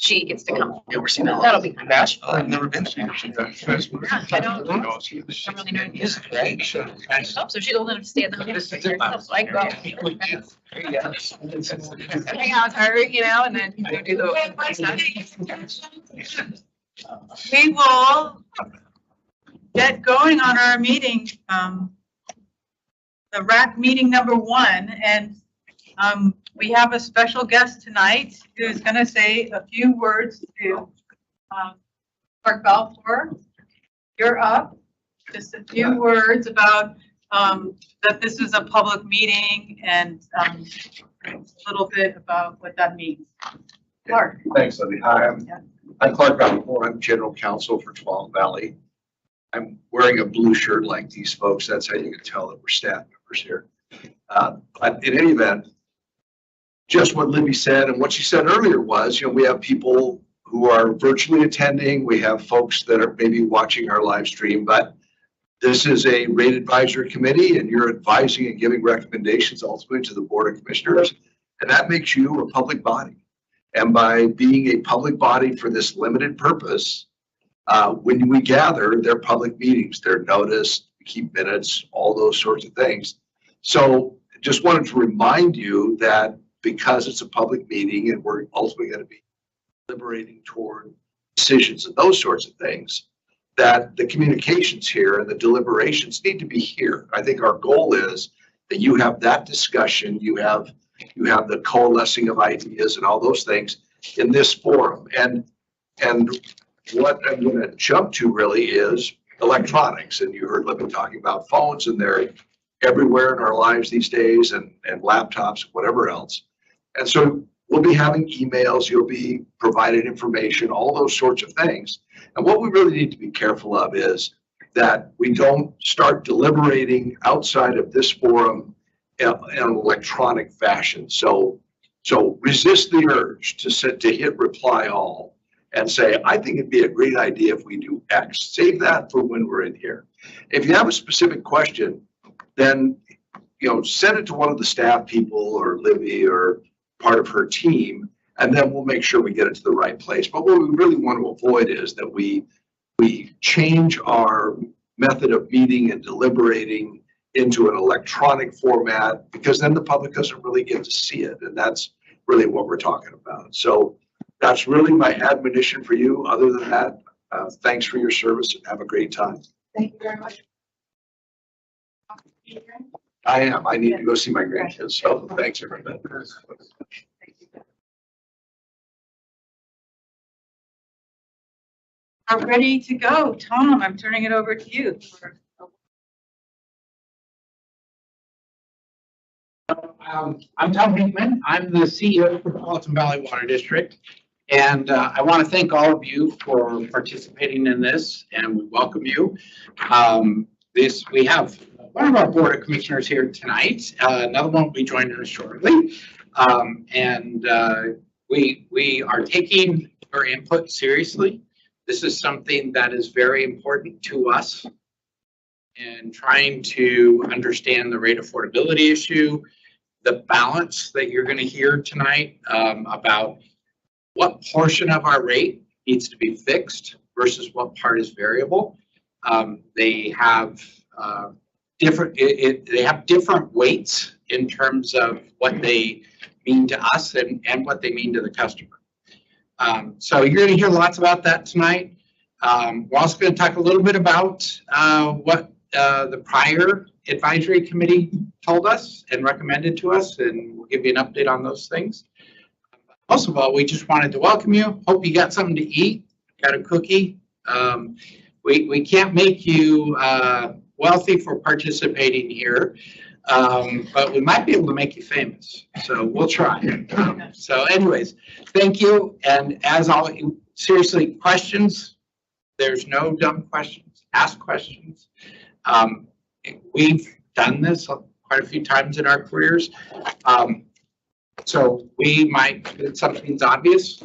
she gets to come. Oversee that. That'll be kind of Bash. I've never been to Nashville. I don't really know music, right? Oh, so she's old enough to stay at the hotel. So I go out, hang out with her, you know, and then go do the stuff. We will get going on our meeting, the RAC meeting number 1, and we have a special guest tonight who's going to say a few words to Clark Balfour. You're up. Just a few words about that this is a public meeting and a little bit about what that means. Clark. Thanks, Libby. Hi, I'm Clark Balfour. I'm General Counsel for Tualatin Valley. I'm wearing a blue shirt like these folks. That's how you can tell that we're staff members here. But in any event, just what Libby said and what she said earlier was, you know, we have people who are virtually attending. We have folks that are maybe watching our live stream, but this is a rate advisory committee and you're advising and giving recommendations ultimately to the Board of Commissioners. And that makes you a public body. And by being a public body for this limited purpose, when we gather, they're public meetings, they're noticed, we keep minutes, all those sorts of things. So just wanted to remind you that because it's a public meeting and we're ultimately going to be deliberating toward decisions and those sorts of things, that the communications here and the deliberations need to be here. I think our goal is that you have that discussion, you have the coalescing of ideas and all those things in this forum. And what I'm going to jump to really is electronics. And you heard Libby talking about phones, and they're everywhere in our lives these days, and laptops, whatever else. And so we'll be having emails, you'll be provided information, all those sorts of things. And what we really need to be careful of is that we don't start deliberating outside of this forum in an electronic fashion. So resist the urge to hit reply all and say, I think it'd be a great idea if we do X. Save that for when we're in here. If you have a specific question, then send it to one of the staff people or Libby or part of her team, and then we'll make sure we get it to the right place. But what we really want to avoid is that we change our method of meeting and deliberating into an electronic format, because then the public doesn't really get to see it. And that's really what we're talking about. So that's really my admonition for you. Other than that, thanks for your service and have a great time. Thank you very much. I am. I need to go see my grandkids. So thanks, everybody. Are ready to go. Tom, I'm turning it over to you. I'm Tom Hickman. I'm the CEO for Tualatin Valley Water District. And I want to thank all of you for participating in this, and we welcome you. We have one of our Board of Commissioners here tonight. Another one will be joining us shortly. We are taking your input seriously. This is something that is very important to us in trying to understand the rate affordability issue, the balance that you're going to hear tonight about what portion of our rate needs to be fixed versus what part is variable. They have different weights in terms of what they mean to us and what they mean to the customer. So you're going to hear lots about that tonight. We're also going to talk a little bit about what the prior advisory committee told us and recommended to us, and we'll give you an update on those things. Most of all, we just wanted to welcome you. Hope you got something to eat, got a cookie. We can't make you wealthy for participating here, but we might be able to make you famous. So we'll try. So anyways, thank you. And as always, seriously, questions, there's no dumb questions. Ask questions. We've done this quite a few times in our careers. So we might, if something's obvious,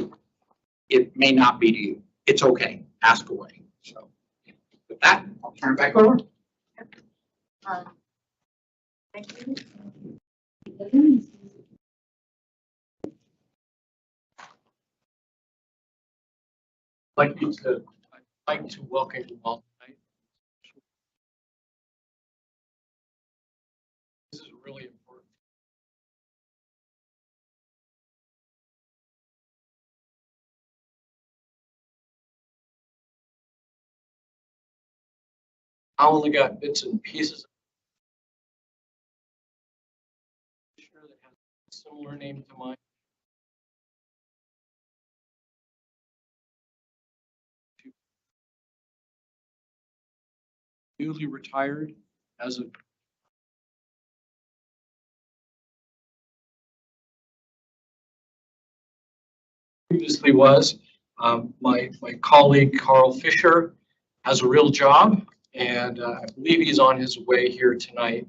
it may not be to you. It's okay. Ask away. So with that, I'll turn it back over. Thank you. I'd like to welcome you all tonight. This is really important. I only got bits and pieces. Sure, that has a similar name to mine. Newly retired as of previously was. My colleague Carl Fisher has a real job, and I believe he's on his way here tonight.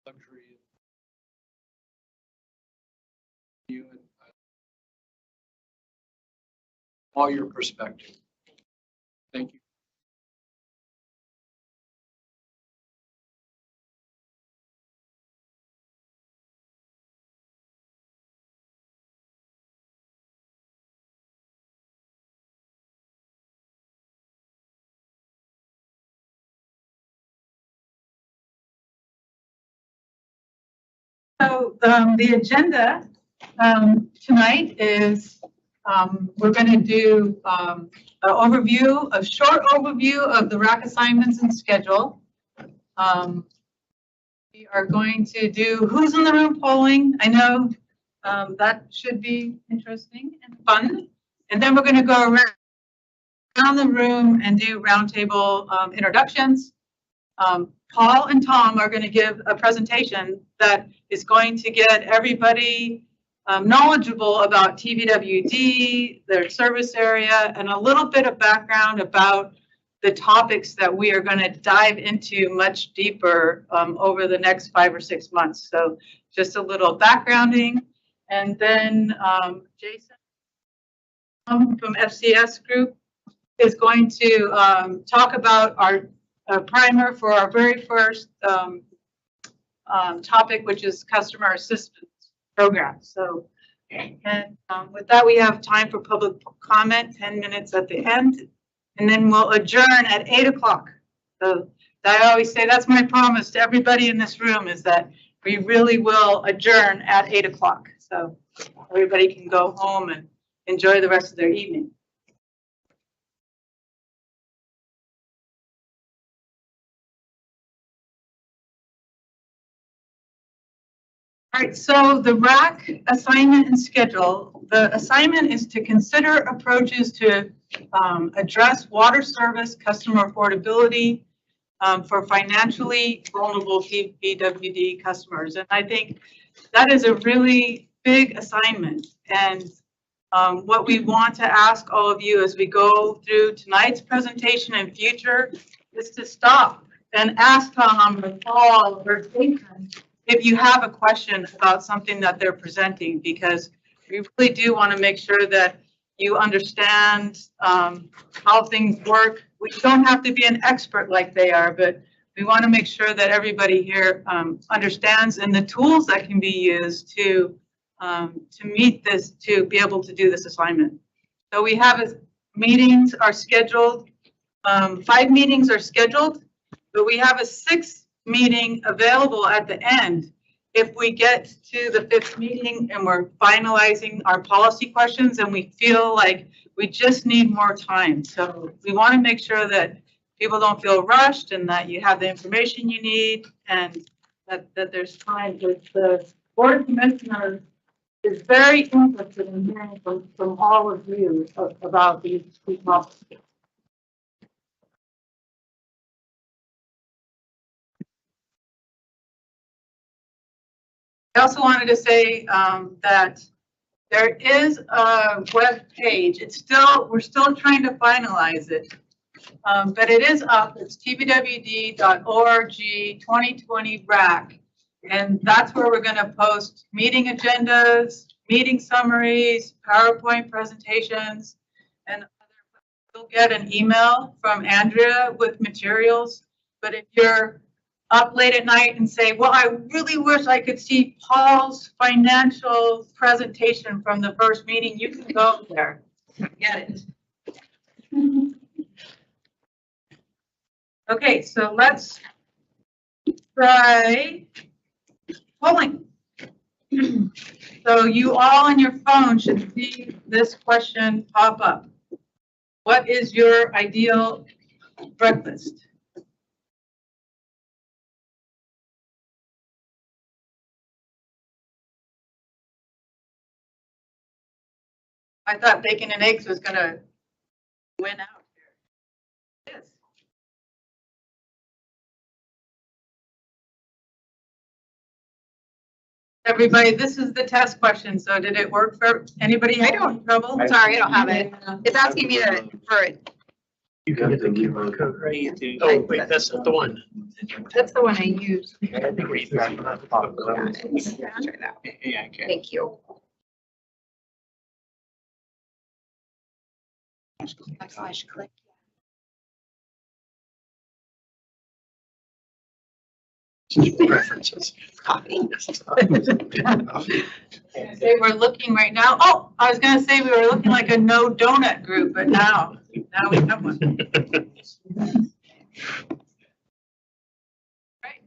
Luxury. You and all your perspective. Thank you. So the agenda tonight is we're going to do an overview, a short overview of the RAC assignments and schedule. We are going to do who's in the room polling. I know that should be interesting and fun. And then we're going to go around the room and do roundtable introductions. Paul and Tom are going to give a presentation that is going to get everybody knowledgeable about TVWD, their service area, and a little bit of background about the topics that we are going to dive into much deeper over the next 5 or 6 months. So just a little backgrounding. And then Jason from FCS Group is going to talk about our primer for our very first topic, which is customer assistance program. So, and with that, we have time for public comment, 10 minutes at the end, and then we'll adjourn at 8 o'clock. So I always say that's my promise to everybody in this room, is that we really will adjourn at 8 o'clock. So everybody can go home and enjoy the rest of their evening. All right, so the RAC assignment and schedule. The assignment is to consider approaches to address water service customer affordability for financially vulnerable TVWD customers. And I think that is a really big assignment. And what we want to ask all of you as we go through tonight's presentation and future is to stop and ask Tom or Paul or Jason if you have a question about something that they're presenting, because we really do want to make sure that you understand how things work. We don't have to be an expert like they are, but we want to make sure that everybody here understands, and the tools that can be used to meet this, to be able to do this assignment. So we have meetings are scheduled, 5 meetings are scheduled, but we have a 6th meeting available at the end. If we get to the 5th meeting and we're finalizing our policy questions and we feel like we just need more time. So we want to make sure that people don't feel rushed and that you have the information you need, and that there's time. The Board of Commissioners is very interested in hearing from all of you about these topics. I also wanted to say that there is a web page. We're still trying to finalize it, but it is up. It's tvwd.org 2020 RAC, and that's where we're going to post meeting agendas, meeting summaries, PowerPoint presentations, and you'll get an email from Andrea with materials. But if you're up late at night and say, well, I really wish I could see Paul's financial presentation from the first meeting, you can go there, get it. Okay, so let's try polling. So you all on your phone should see this question pop up. What is your ideal breakfast? I thought bacon and eggs was gonna win out here. It is. Everybody, this is the test question, so did it work for anybody? I having don't- trouble? Sorry, I don't have it. It's asking me for it. You can get the QR code, right? Oh, wait, that's not the one. That's the one I use. I think we. Try that. Yeah, okay. Thank you. Backslash click. References. Copy. Say we're looking right now. Oh, I was gonna say we were looking like a no donut group, but now we have one. Right.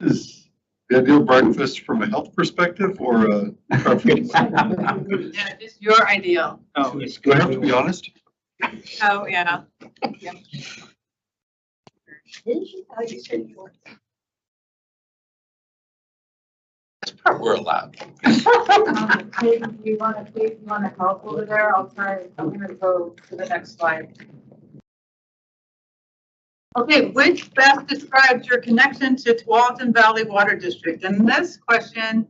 Is the ideal breakfast from a health perspective or a preference? Yeah, just your ideal. Oh, it's Do I have to be honest? Oh, yeah. That's part we're allowed. You wanna help over there? I'm gonna go to the next slide. Okay, which best describes your connection to Tualatin Valley Water District? In this question,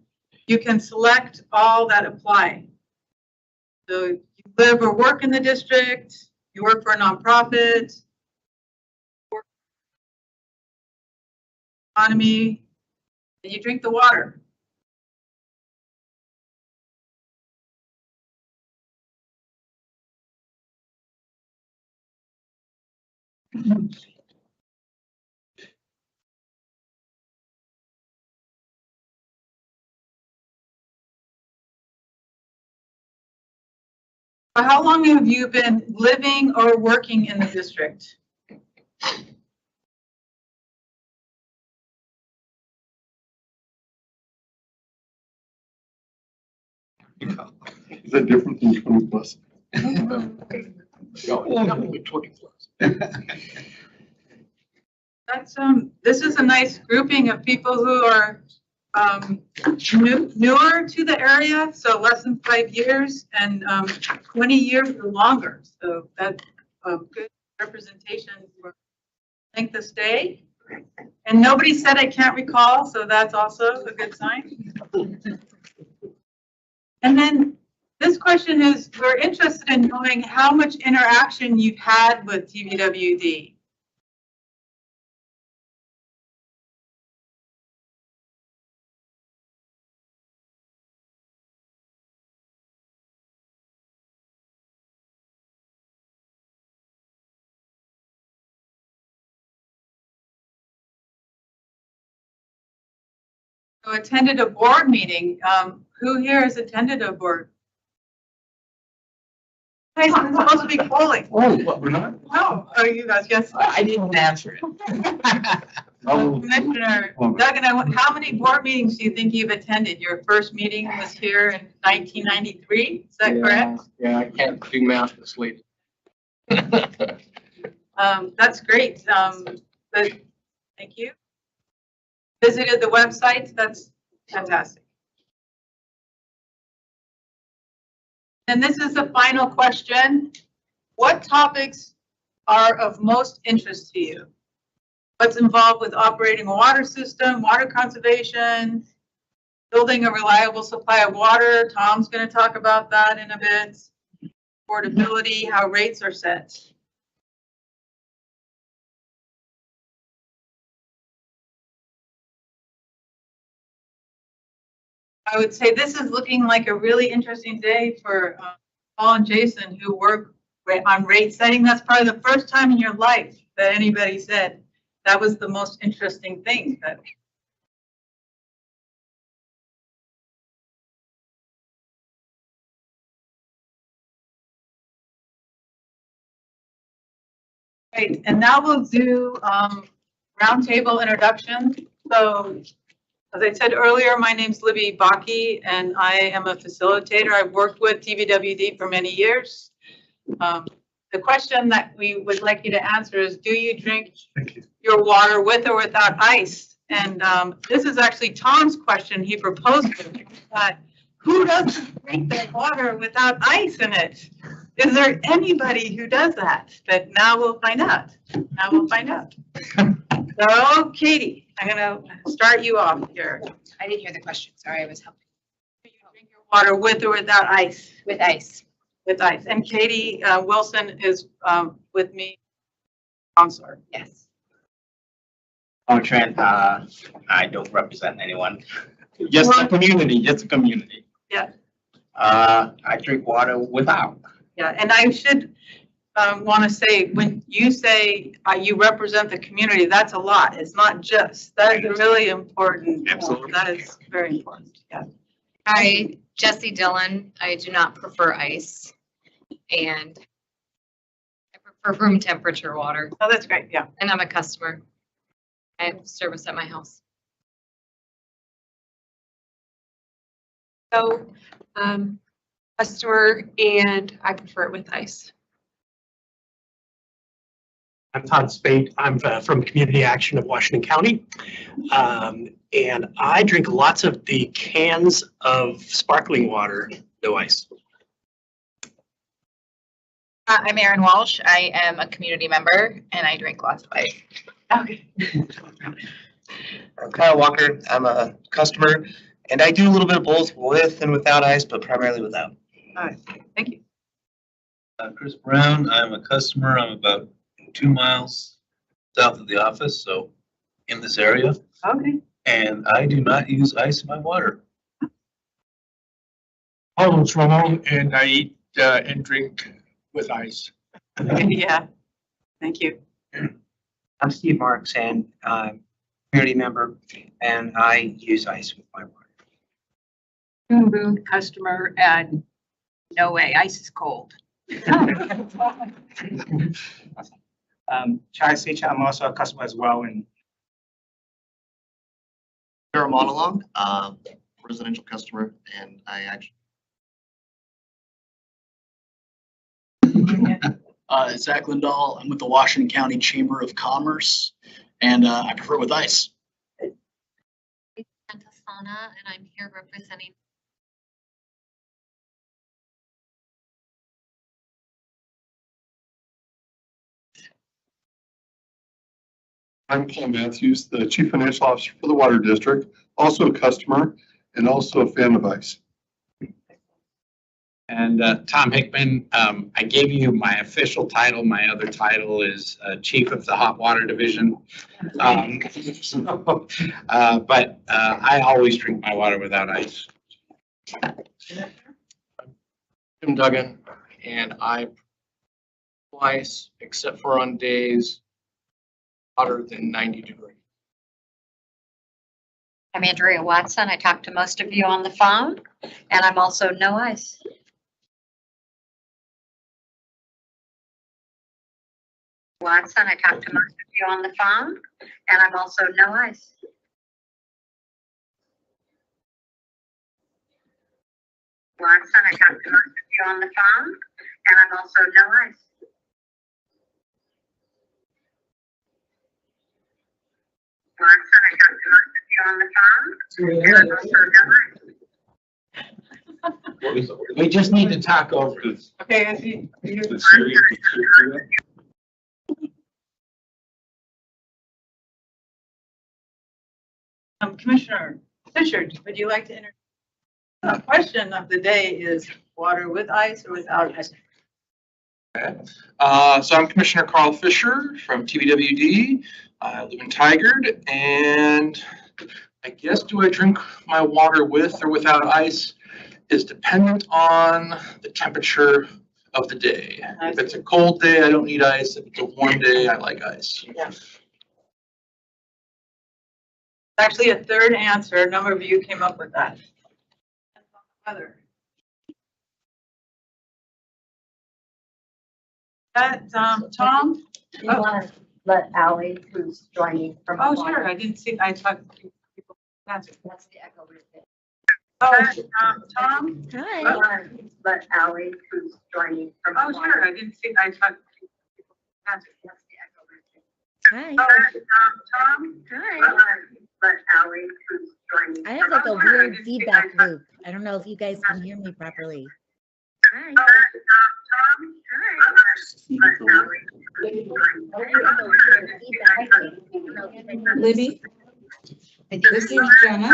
you can select all that apply. So you live or work in the district, you work for a nonprofit, economy, and you drink the water. How long have you been living or working in the district? Is that different than 20 plus? Definitely 20 plus. That's, this is a nice grouping of people who are, newer to the area, so less than 5 years, and, 20 years or longer. So that's a good representation for length of stay. And nobody said I can't recall, so that's also a good sign. And then this question is, we're interested in knowing how much interaction you've had with TVWD. So attended a board meeting. Who here has attended a board? Hey, it's supposed to be polling. Oh, what, we're not? No, oh, you guys, yes. I didn't answer it. Oh, Commissioner Doug, and how many board meetings do you think you've attended? Your first meeting was here in 1993, is that correct? Yeah, I can't do math this late. That's great. But thank you. Visited the website, that's fantastic. And this is the final question. What topics are of most interest to you? What's involved with operating a water system, water conservation, building a reliable supply of water? Tom's going to talk about that in a bit. Affordability, how rates are set. I would say this is looking like a really interesting day for Paul and Jason, who work on rate setting. That's probably the first time in your life that anybody said that was the most interesting thing that. Great, and now we'll do roundtable introduction. So, as I said earlier, my name's Libby Baki, and I am a facilitator. I've worked with TVWD for many years. The question that we would like you to answer is, do you drink your water with or without ice? And this is actually Tom's question. He proposed it. Who doesn't drink their water without ice in it? Is there anybody who does that? But now we'll find out. Now we'll find out. So, Katie, I'm gonna start you off here. I didn't hear the question. Sorry, I was helping. Do you drink your water with or without ice? With ice. With ice. And Katie Wilson is with me. I'm sorry. Yes. Oh, Trent, I don't represent anyone. Just the community, just the community. Yeah. I drink water without. Yeah, and I should want to say, when you say you represent the community, that's a lot. It's not just, that is really important. Absolutely. That is very important, yeah. Hi, Jessie Dillon. I do not prefer ice. And I prefer room temperature water. Oh, that's great, yeah. And I'm a customer. I have service at my house. So, customer, and I prefer it with ice. I'm Todd Spade. I'm from Community Action of Washington County. And I drink lots of the cans of sparkling water, no ice. I'm Erin Walsh. I am a community member and I drink lots of ice. Okay. I'm Kyle Walker. I'm a customer, and I do a little bit of both with and without ice, but primarily without. All right, thank you. Chris Brown, I'm a customer. I'm about 2 miles south of the office, so in this area. Okay. And I do not use ice in my water. Carlos Ramon, and I eat and drink with ice. Yeah, thank you. I'm Steve Marks, and I'm a community member, and I use ice with my water. Boom, boom, customer, and no way, ice is cold. Chai Secha, I'm also a customer as well. And Sarah Monologue, residential customer, and I actually. Zach Lindahl. I'm with the Washington County Chamber of Commerce, and I prefer it with ice. I'm Tasana, and I'm here representing. I'm Paul Matthews, the Chief Financial Officer for the Water District, also a customer and also a fan of ice. And Tom Hickman, I gave you my official title. My other title is Chief of the Hot Water Division. But I always drink my water without ice. Jim Duggan, and I ice except for on days hotter than 90 degrees. I'm Andrea Watson. I talked to most of you on the phone, and I'm also no ice. Watson, I talked to most of you on the phone, and I'm also no ice. Watson, I talked to most of you on the phone, and I'm also no ice. Watson, I talked to most of you on the phone, and I'm also no ice. We just need to talk over it. Okay, I see. Commissioner Fisher, would you like to introduce? The question of the day is water with ice or without ice? Okay. So I'm Commissioner Carl Fisher from TVWD. I live in Tigard, and I guess do I drink my water with or without ice is dependent on the temperature of the day. If it's a cold day, I don't need ice. If it's a warm day, I like ice. Yeah. Actually, a third answer. A number of you came up with that. Weather. That, Tom? You want to let Ally, who's joining from. Oh, sure. I didn't see, I thought people answered. That's the echo right there. Oh, Tom? Hi. You want to let Ally, who's joining from. Oh, sure. I didn't see, I thought people answered. That's the echo right there. Hi. Oh, Tom? Hi. You want to let Ally, who's joining. I have like a weird feedback loop. I don't know if you guys can hear me properly. Hi. Tom? Libby, this is Jenna.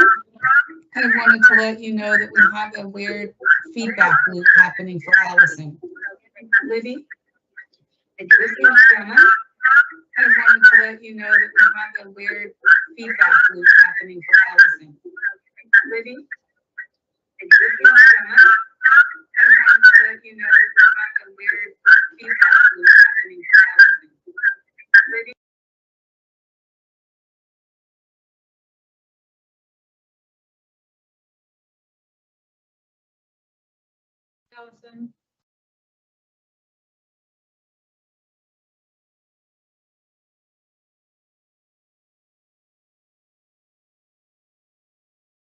I wanted to let you know that we have a weird feedback loop happening for Allison. Libby, this is Jenna. I wanted to let you know that we have a weird feedback loop happening for Allison. Libby, this is Jenna. I wanted to let you know that we have a weird feedback loop happening for Allison. Libby. Allison?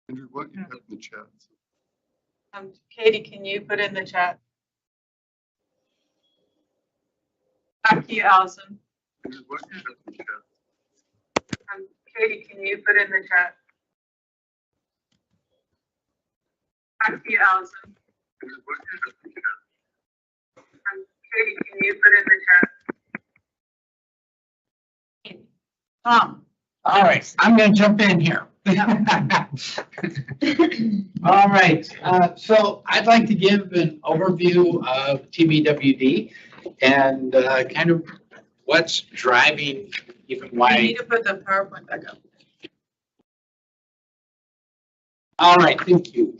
Andrew, what do you have in the chat? Katie, can you put in the chat? Back to you, Allison. Andrew, what do you have in the chat? Katie, can you put in the chat? Back to you, Allison. Andrew, what do you have in the chat? Katie, can you put in the chat? Tom. All right, I'm going to jump in here. All right, so I'd like to give an overview of TBWD and kind of what's driving even You why. need to put the PowerPoint back up. All right, thank you.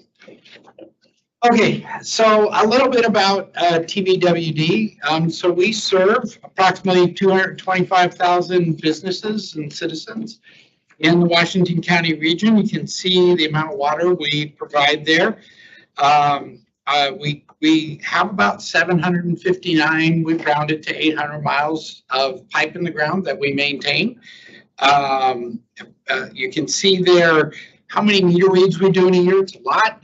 Okay, so a little bit about TBWD. So we serve approximately 225,000 businesses and citizens in the Washington County region. You can see the amount of water we provide there. We have about 759, we've rounded to 800 miles of pipe in the ground that we maintain. You can see there how many meter reads we do in a year. It's a lot.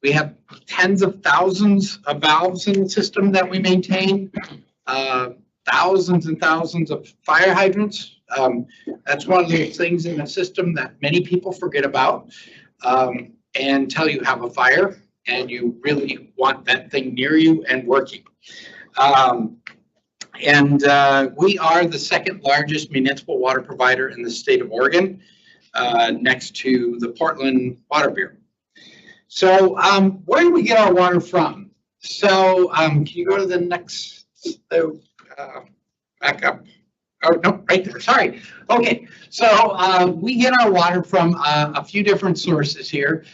We have tens of thousands of valves in the system that we maintain, thousands and thousands of fire hydrants. That's one of those things in the system that many people forget about until you have a fire and you really want that thing near you and working. We are the second largest municipal water provider in the state of Oregon, next to the Portland Water Bureau. So where do we get our water from? So can you go to the next, back up? Oh, no, right there, sorry. Okay, so we get our water from a few different sources here.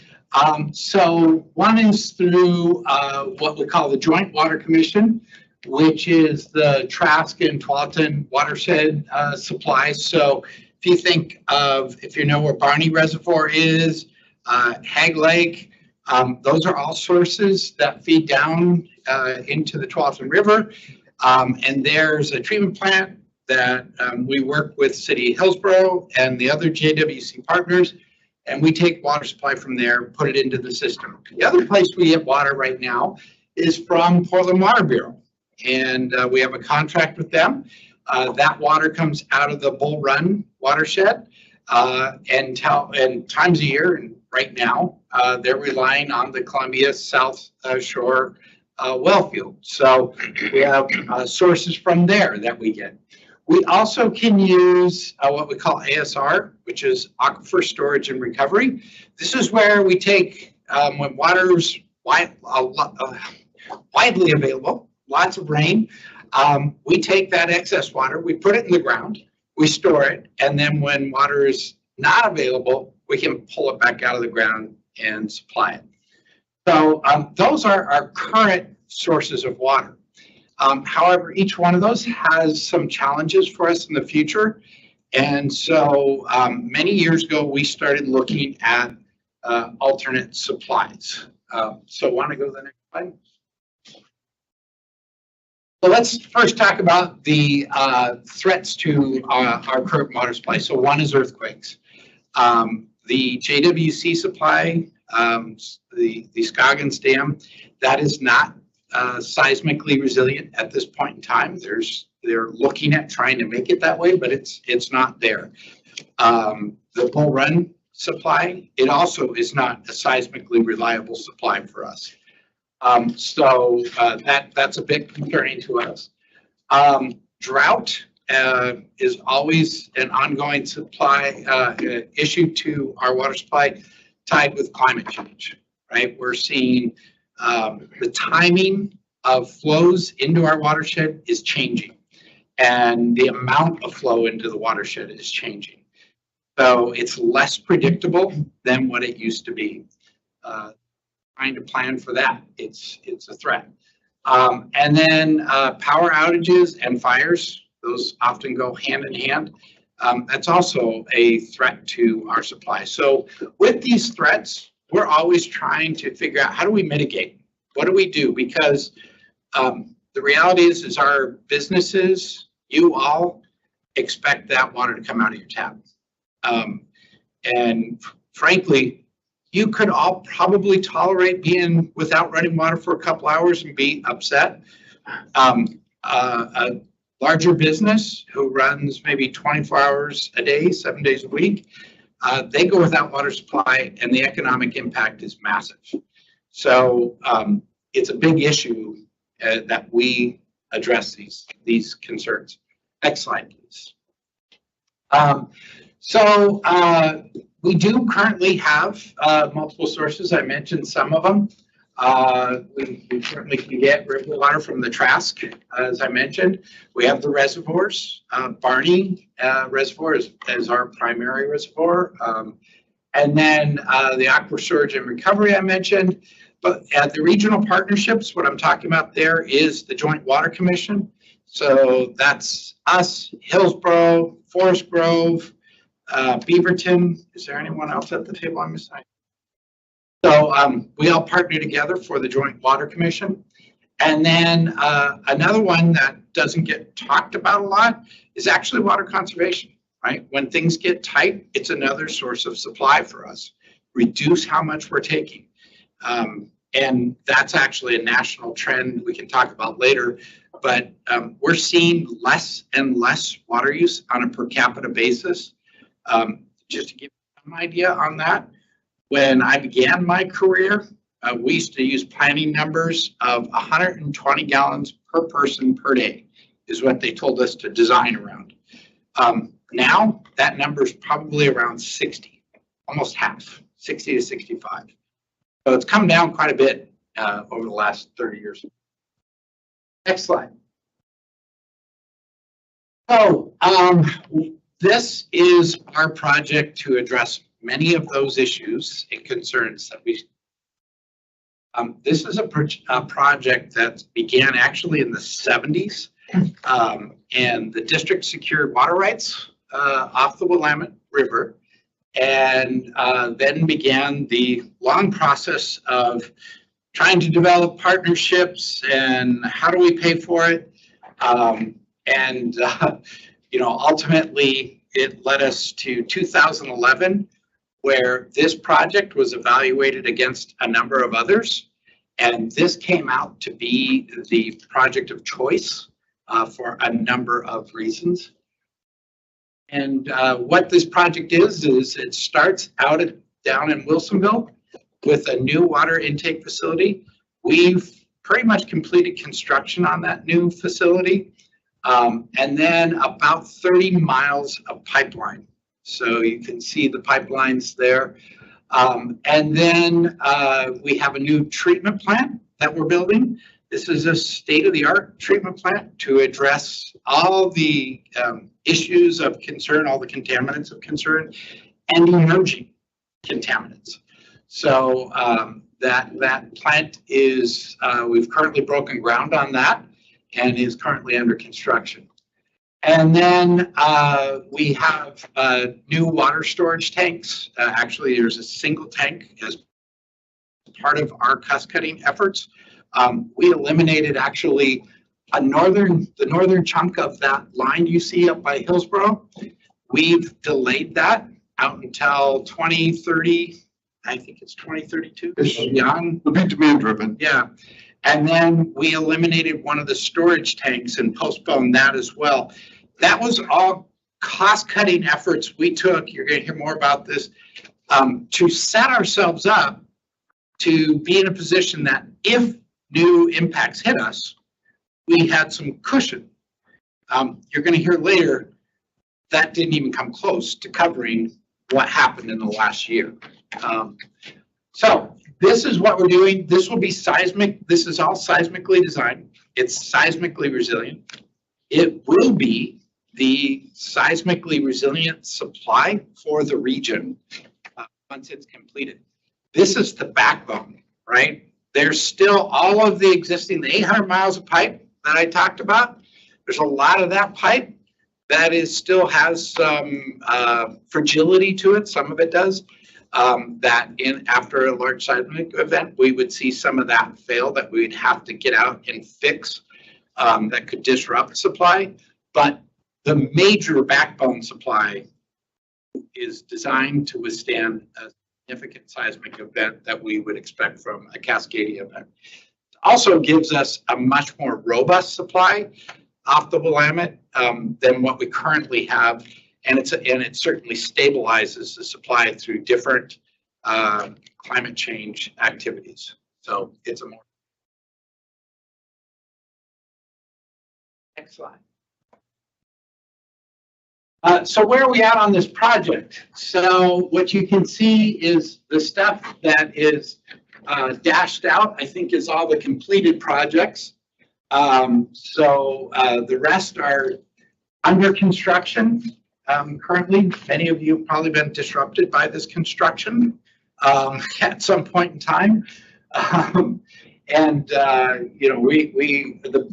So one is through what we call the Joint Water Commission, which is the Trask and Tualatin watershed supplies. So if you think of, if you know where Barney Reservoir is, Hag Lake, those are all sources that feed down into the Tualatin River. And there's a treatment plant that we work with City of Hillsborough and the other JWC partners, and we take water supply from there, put it into the system. The other place we get water right now is from Portland Water Bureau, and we have a contract with them. That water comes out of the Bull Run watershed, and times a year, and right now, they're relying on the Columbia South Shore well field. So we have sources from there that we get. We also can use what we call ASR, which is Aquifer Storage and Recovery. This is where we take, when water's widely available, lots of rain, we take that excess water, we put it in the ground, we store it, and then when water is not available, we can pull it back out of the ground and supply it. So those are our current sources of water. However, each one of those has some challenges for us in the future. And so many years ago, we started looking at alternate supplies. So want to go to the next slide? So let's first talk about the threats to our current water supply. So one is earthquakes. The JWC supply, the Scoggins Dam, that is not seismically resilient at this point in time. They're looking at trying to make it that way, but it's not there. The Bull Run supply, it also is not a seismically reliable supply for us. So that's a bit concerning to us. Drought is always an ongoing supply issue to our water supply, tied with climate change, right? We're seeing the timing of flows into our watershed is changing, and the amount of flow into the watershed is changing. So it's less predictable than what it used to be. Trying to plan for that, it's a threat. And then power outages and fires, those often go hand in hand. That's also a threat to our supply. So with these threats, we're always trying to figure out, how do we mitigate? What do we do? Because the reality is our businesses, you all expect that water to come out of your tap. And frankly, you could all probably tolerate being without running water for a couple hours and be upset. A larger business who runs maybe 24 hours a day, 7 days a week, they go without water supply and the economic impact is massive. So it's a big issue that we address these concerns. Next slide, please. We do currently have multiple sources. I mentioned some of them. We currently can get river water from the Trask, as I mentioned. We have the reservoirs. Barney Reservoir is our primary reservoir. And then the aqua storage and recovery I mentioned. But at the regional partnerships, what I'm talking about there is the Joint Water Commission. So that's us, Hillsborough, Forest Grove, Beaverton. Is there anyone else at the table I'm missing? So we all partner together for the Joint Water Commission. And then another one that doesn't get talked about a lot is actually water conservation, right? When things get tight, it's another source of supply for us. Reduce how much we're taking. And that's actually a national trend we can talk about later. But we're seeing less and less water use on a per capita basis. Just to give you some idea on that, when I began my career, we used to use planning numbers of 120 gallons per person per day is what they told us to design around. Now that number is probably around 60, almost half, 60 to 65. So it's come down quite a bit over the last 30 years. Next slide. So this is our project to address many of those issues and concerns that we. This is a project that began actually in the 70s, and the district secured water rights off the Willamette River, and then began the long process of trying to develop partnerships and how do we pay for it, ultimately it led us to 2011, where this project was evaluated against a number of others, and this came out to be the project of choice for a number of reasons. And what this project is it starts out down in Wilsonville with a new water intake facility. We've pretty much completed construction on that new facility, and then about 30 miles of pipeline. So you can see the pipelines there. And then we have a new treatment plant that we're building. This is a state-of-the-art treatment plant to address all the issues of concern, all the contaminants of concern, and emerging contaminants. So that plant is, we've currently broken ground on that and is currently under construction. And then we have new water storage tanks. Actually, there's a single tank as part of our cost cutting efforts. We eliminated actually the northern chunk of that line you see up by Hillsborough. We've delayed that out until 2030. I think it's 2032. Young. It'll be demand driven. Yeah. And then we eliminated one of the storage tanks and postponed that as well. That was all cost-cutting efforts we took. You're going to hear more about this to set ourselves up to be in a position that if new impacts hit us, we had some cushion. You're going to hear later that didn't even come close to covering what happened in the last year. So this is what we're doing. This will be seismic. This is all seismically designed. It's seismically resilient. It will be the seismically resilient supply for the region once it's completed. This is the backbone, right? There's still all of the existing, the 800 miles of pipe that I talked about. There's a lot of that pipe that is still has some fragility to it. Some of it does. That after a large seismic event, we would see some of that fail that we'd have to get out and fix that could disrupt supply. But the major backbone supply is designed to withstand a significant seismic event that we would expect from a Cascadia event. It also gives us a much more robust supply off the Willamette than what we currently have. And it certainly stabilizes the supply through different climate change activities. So it's a more. Next slide. So where are we at on this project? So what you can see is the stuff that is dashed out, I think, is all the completed projects. The rest are under construction. Currently, many of you have probably been disrupted by this construction at some point in time. The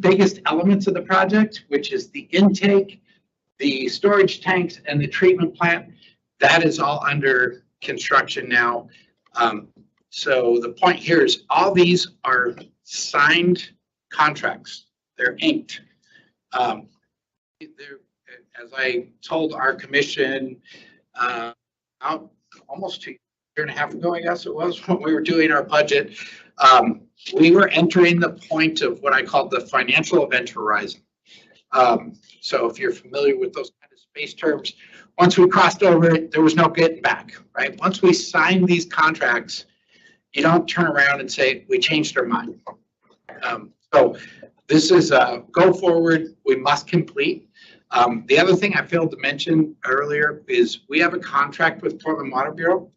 biggest elements of the project, which is the intake, the storage tanks, and the treatment plant, that is all under construction now. So the point here is all these are signed contracts. They're inked. As I told our commission almost a year and a half ago, I guess it was, when we were doing our budget, we were entering the point of what I called the financial event horizon. So if you're familiar with those kind of space terms, once we crossed over it, there was no getting back, right? Once we signed these contracts, you don't turn around and say, we changed our mind. So this is a go forward, we must complete. The other thing I failed to mention earlier is we have a contract with Portland Water Bureau.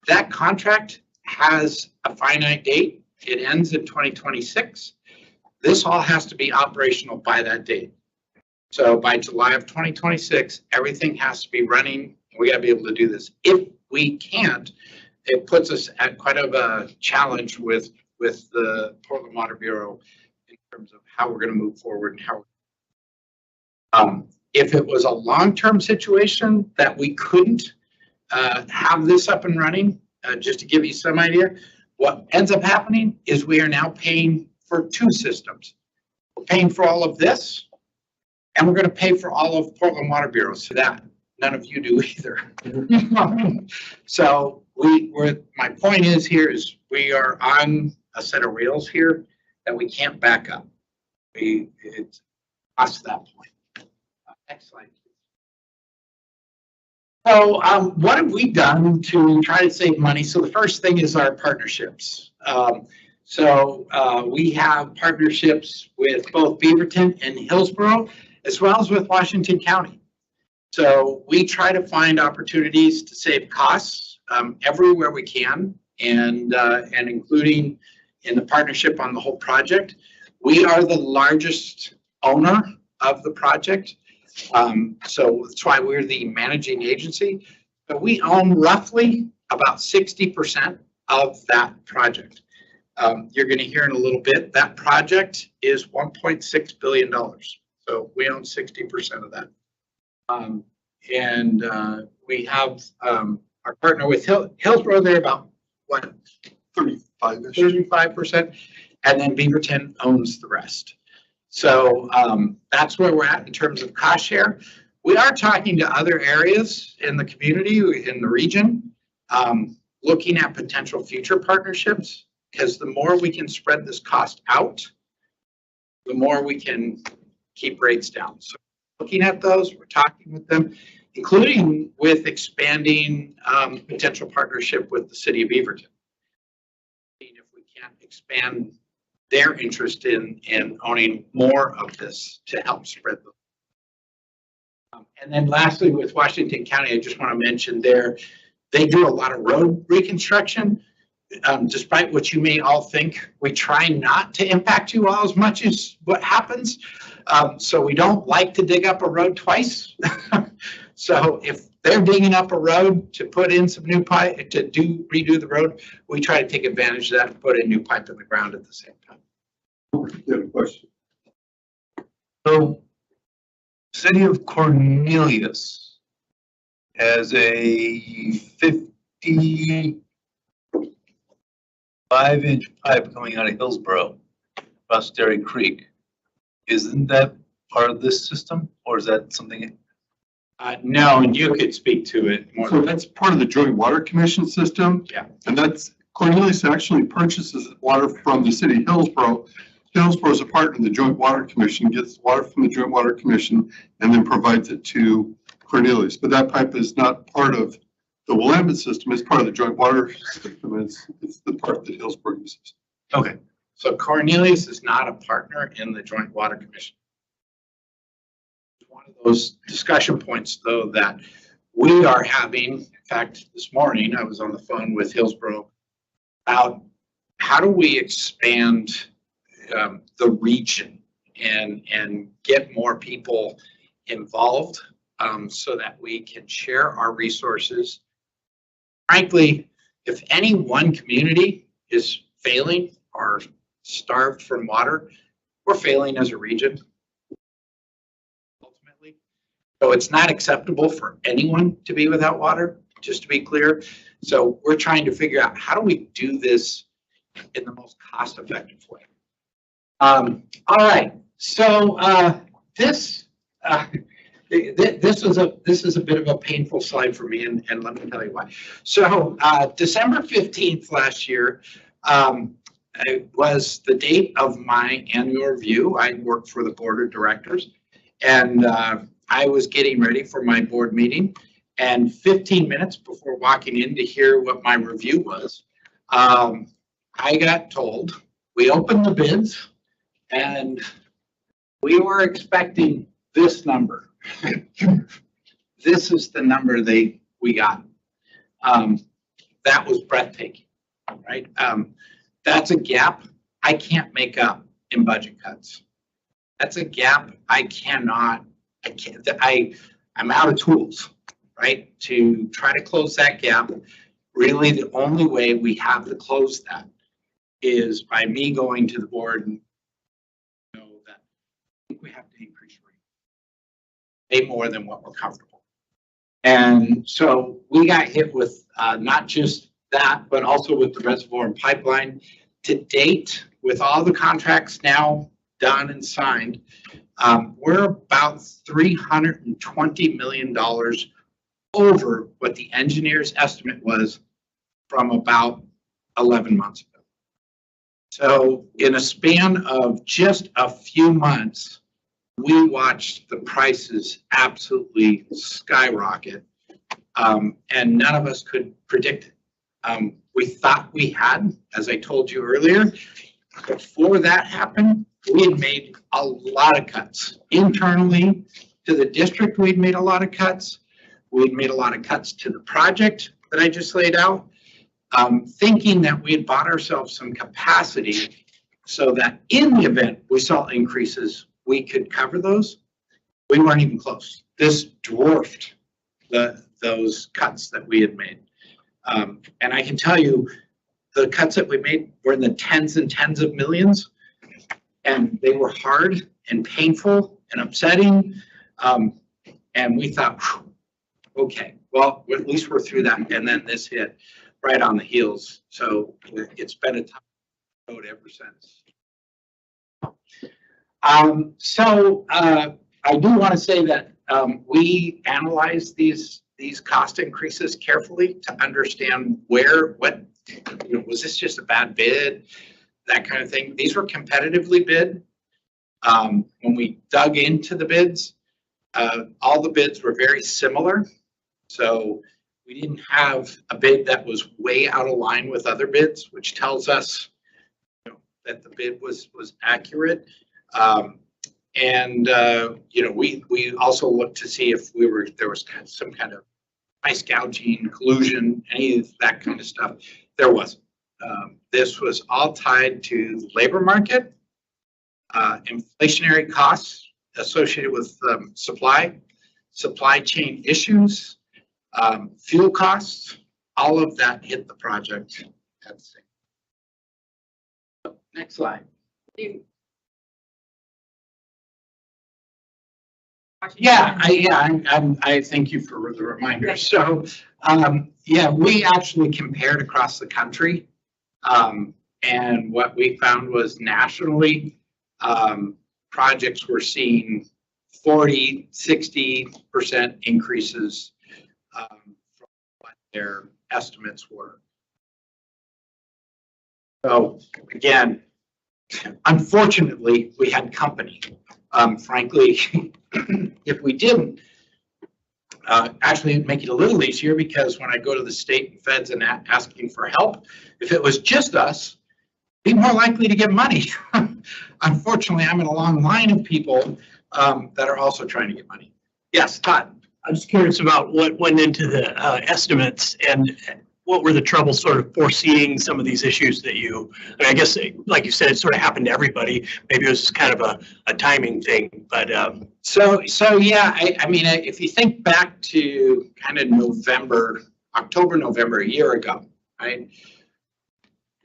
That contract has a finite date. It ends in 2026. This all has to be operational by that date. So by July of 2026, everything has to be running. We got to be able to do this. If we can't, it puts us at quite of a challenge with the Portland Water Bureau in terms of how we're going to move forward and how. If it was a long-term situation that we couldn't have this up and running, just to give you some idea, what ends up happening is we are now paying for two systems. We're paying for all of this, and we're going to pay for all of Portland Water Bureau. So that none of you do either. So my point is here is we are on a set of rails here that we can't back up. It's past that point. Next slide. So what have we done to try to save money? So the first thing is our partnerships. We have partnerships with both Beaverton and Hillsborough, as well as with Washington County. So we try to find opportunities to save costs everywhere we can, and including in the partnership on the whole project. We are the largest owner of the project. So that's why we're the managing agency. But we own roughly about 60% of that project. You're going to hear in a little bit, that project is $1.6 billion. So we own 60% of that. And we have our partner with Hillsborough, they're about what? 35-ish. 35%. And then Beaverton owns the rest. So that's where we're at in terms of cost share. We are talking to other areas in the community, in the region, looking at potential future partnerships, because the more we can spread this cost out, the more we can keep rates down. So looking at those, we're talking with them, including with expanding potential partnership with the city of Beaverton. If we can't expand their interest in owning more of this to help spread them. And then lastly, with Washington County, I just want to mention they do a lot of road reconstruction. Despite what you may all think, we try not to impact you all as much as what happens. So we don't like to dig up a road twice. So if they're digging up a road to put in some new pipe, to redo the road, we try to take advantage of that and put in new pipe in the ground at the same time. You have a question? So, City of Cornelius has a 55-inch pipe coming out of Hillsborough across Dairy Creek. Isn't that part of this system, or is that something? No, and you could speak to it more. So that's part of the Joint Water Commission system. Yeah. And that's, Cornelius actually purchases water from the city of Hillsborough. Hillsborough is a partner in the Joint Water Commission, gets water from the Joint Water Commission, and then provides it to Cornelius. But that pipe is not part of the Willamette system. It's part of the Joint Water system. It's the part that Hillsborough uses. Okay. So Cornelius is not a partner in the Joint Water Commission. One of those discussion points, though, that we are having, in fact, this morning, I was on the phone with Hillsborough about how do we expand the region and get more people involved so that we can share our resources. Frankly, if any one community is failing or starved from water, we're failing as a region, ultimately. So it's not acceptable for anyone to be without water, just to be clear. So we're trying to figure out how do we do this in the most cost-effective way. All right, so this is a bit of a painful slide for me, and let me tell you why. So December 15th last year was the date of my annual review. I worked for the board of directors, and I was getting ready for my board meeting. And 15 minutes before walking in to hear what my review was, I got told, we opened the bids, and we were expecting this number. This is the number we got. That was breathtaking, right? That's a gap I can't make up in budget cuts. That's a gap I'm out of tools, right? To try to close that gap. Really, the only way we have to close that is by me going to the board and know that I think we have to increase rate, way more than what we're comfortable. And so we got hit with not just that, but also with the reservoir and pipeline. To date, with all the contracts now done and signed, we're about $320 million over what the engineer's estimate was from about 11 months ago. So in a span of just a few months, we watched the prices absolutely skyrocket, and none of us could predict it. We thought we had, as I told you earlier. Before that happened, we had made a lot of cuts. Internally to the district, we'd made a lot of cuts. We'd made a lot of cuts to the project that I just laid out, thinking that we had bought ourselves some capacity so that in the event we saw increases, we could cover those. We weren't even close. This dwarfed those cuts that we had made. And I can tell you, the cuts that we made were in the tens and tens of millions, and they were hard and painful and upsetting. And we thought, "Phew, okay, well, at least we're through that." And then this hit right on the heels. So it's been a tough road ever since. I do want to say that we analyzed these cost increases carefully to understand what, was this just a bad bid, that kind of thing. These were competitively bid. When we dug into the bids, all the bids were very similar. So we didn't have a bid that was way out of line with other bids, which tells us that the bid was accurate. We also looked to see if there was some kind of price gouging, collusion, any of that kind of stuff. There wasn't. This was all tied to the labor market, inflationary costs associated with supply chain issues, fuel costs. All of that hit the project at the same time. Next slide. I thank you for the reminder. So, we actually compared across the country, and what we found was nationally, projects were seeing 40–60% increases from what their estimates were. So again, unfortunately, we had company. Frankly, if we didn't, actually it'd make it a little easier, because when I go to the state and feds and asking for help, if it was just us, be more likely to get money. Unfortunately, I'm in a long line of people that are also trying to get money. Yes, Todd. I'm just curious about what went into the estimates, and what were the troubles sort of foreseeing some of these issues that I guess, like you said, it sort of happened to everybody. Maybe it was just kind of a timing thing, but. If you think back to kind of October, November, a year ago, right?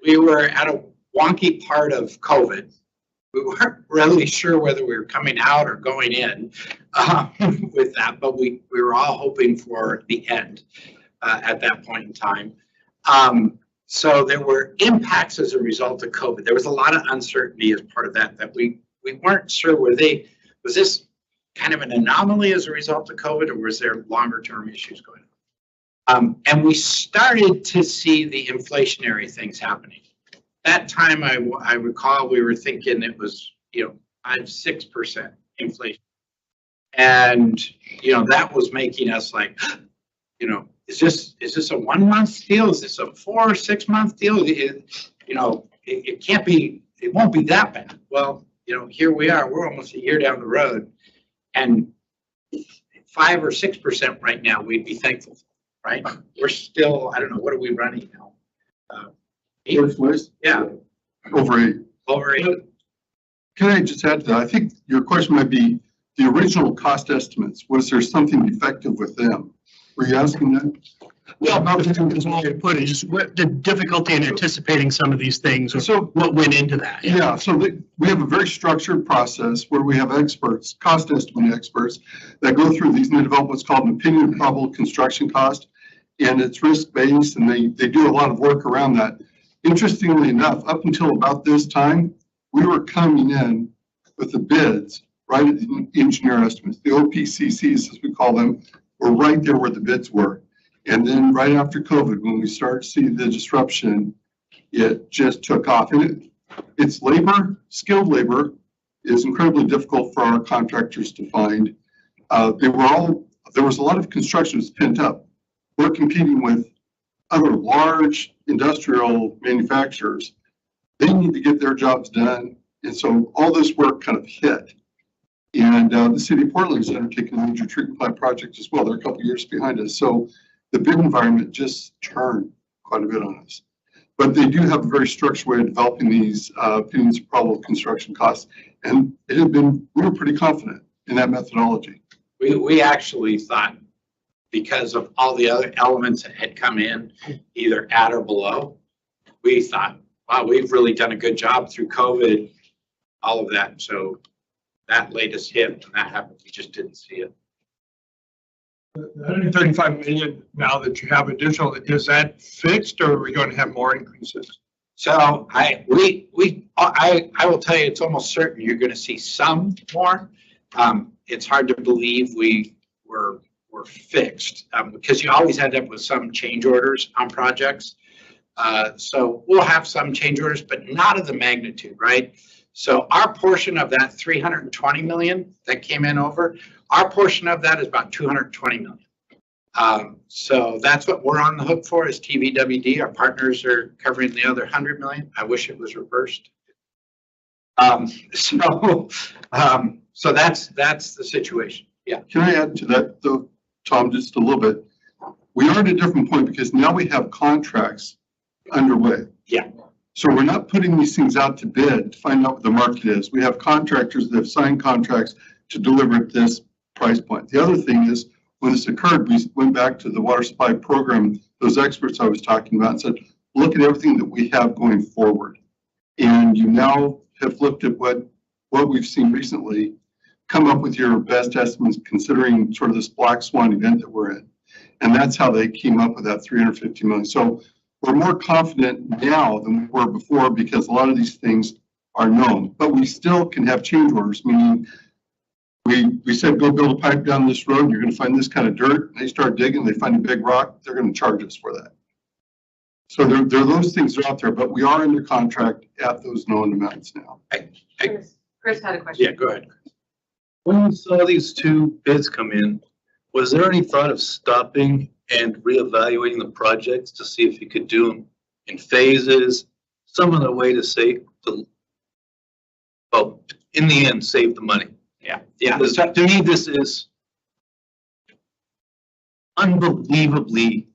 We were at a wonky part of COVID. We weren't really sure whether we were coming out or going in with that, but we were all hoping for the end at that point in time. So there were impacts as a result of COVID. There was a lot of uncertainty as part of that we weren't sure, was this kind of an anomaly as a result of COVID, or was there longer term issues going on? And we started to see the inflationary things happening. That time, I recall we were thinking it was 5–6% inflation, and that was making us like, is this a 1 month deal? Is this a 4 or 6 month deal? It can't be. It won't be that bad. Well, here we are. We're almost a year down the road, and 5 or 6% right now, we'd be thankful, right? We're still, I don't know, what are we running now? 8? Yeah. Over 8. Over 8. Can I just add to that? I think your question might be the original cost estimates. Was there something defective with them? Were you asking that? Well, put it, just the difficulty in anticipating some of these things, or so what went into that. Yeah, so we have a very structured process where we have experts, cost estimate experts, that go through these new developments called an opinion of probable construction cost, and it's risk-based, and they do a lot of work around that. Interestingly enough, up until about this time, we were coming in with the bids right at the engineer estimates. The OPCCs, as we call them, were right there where the bids were. And then right after COVID, when we started to see the disruption, it just took off. And it's labor, skilled labor is incredibly difficult for our contractors to find. There was a lot of construction that's pent up. We're competing with other large industrial manufacturers. They need to get their jobs done. And so all this work kind of hit. And the city of Portland is undertaking a major treatment plant project as well. They're a couple of years behind us. So the bid environment just turned quite a bit on us. But they do have a very structured way of developing these opinions of probable construction costs. And we were pretty confident in that methodology. We actually thought, because of all the other elements that had come in, either at or below, we thought, wow, we've really done a good job through COVID, all of that. So that latest hit, when that happened, we just didn't see it. The 135 million now that you have additional, is that fixed or are we going to have more increases? So I will tell you, it's almost certain you're going to see some more. It's hard to believe we're fixed because you always end up with some change orders on projects. So we'll have some change orders, but not of the magnitude, right? So our portion of that 320 million that came in over, our portion of that is about 220 million. So that's what we're on the hook for is TVWD. Our partners are covering the other 100 million. I wish it was reversed. So that's the situation. Yeah. Can I add to that though, Tom, just a little bit? We are at a different point because now we have contracts underway. Yeah. So we're not putting these things out to bid to find out what the market is. We have contractors that have signed contracts to deliver at this price point. The other thing is, when this occurred, we went back to the water supply program, those experts I was talking about, and said, look at everything that we have going forward. And you now have looked at what we've seen recently, come up with your best estimates considering sort of this black swan event that we're in. And that's how they came up with that 350 million. So we're more confident now than we were before because a lot of these things are known, but we still can have change orders, meaning we said, go build a pipe down this road, you're going to find this kind of dirt. And they start digging, they find a big rock, they're going to charge us for that. So there are those things that are out there, but we are under contract at those known amounts now. Chris had a question. Yeah, go ahead. When you saw these two bids come in, was there any thought of stopping and reevaluating the projects to see if you could do them in phases, some other way to well, in the end, save the money? Yeah. Yeah. Because to me, this is unbelievably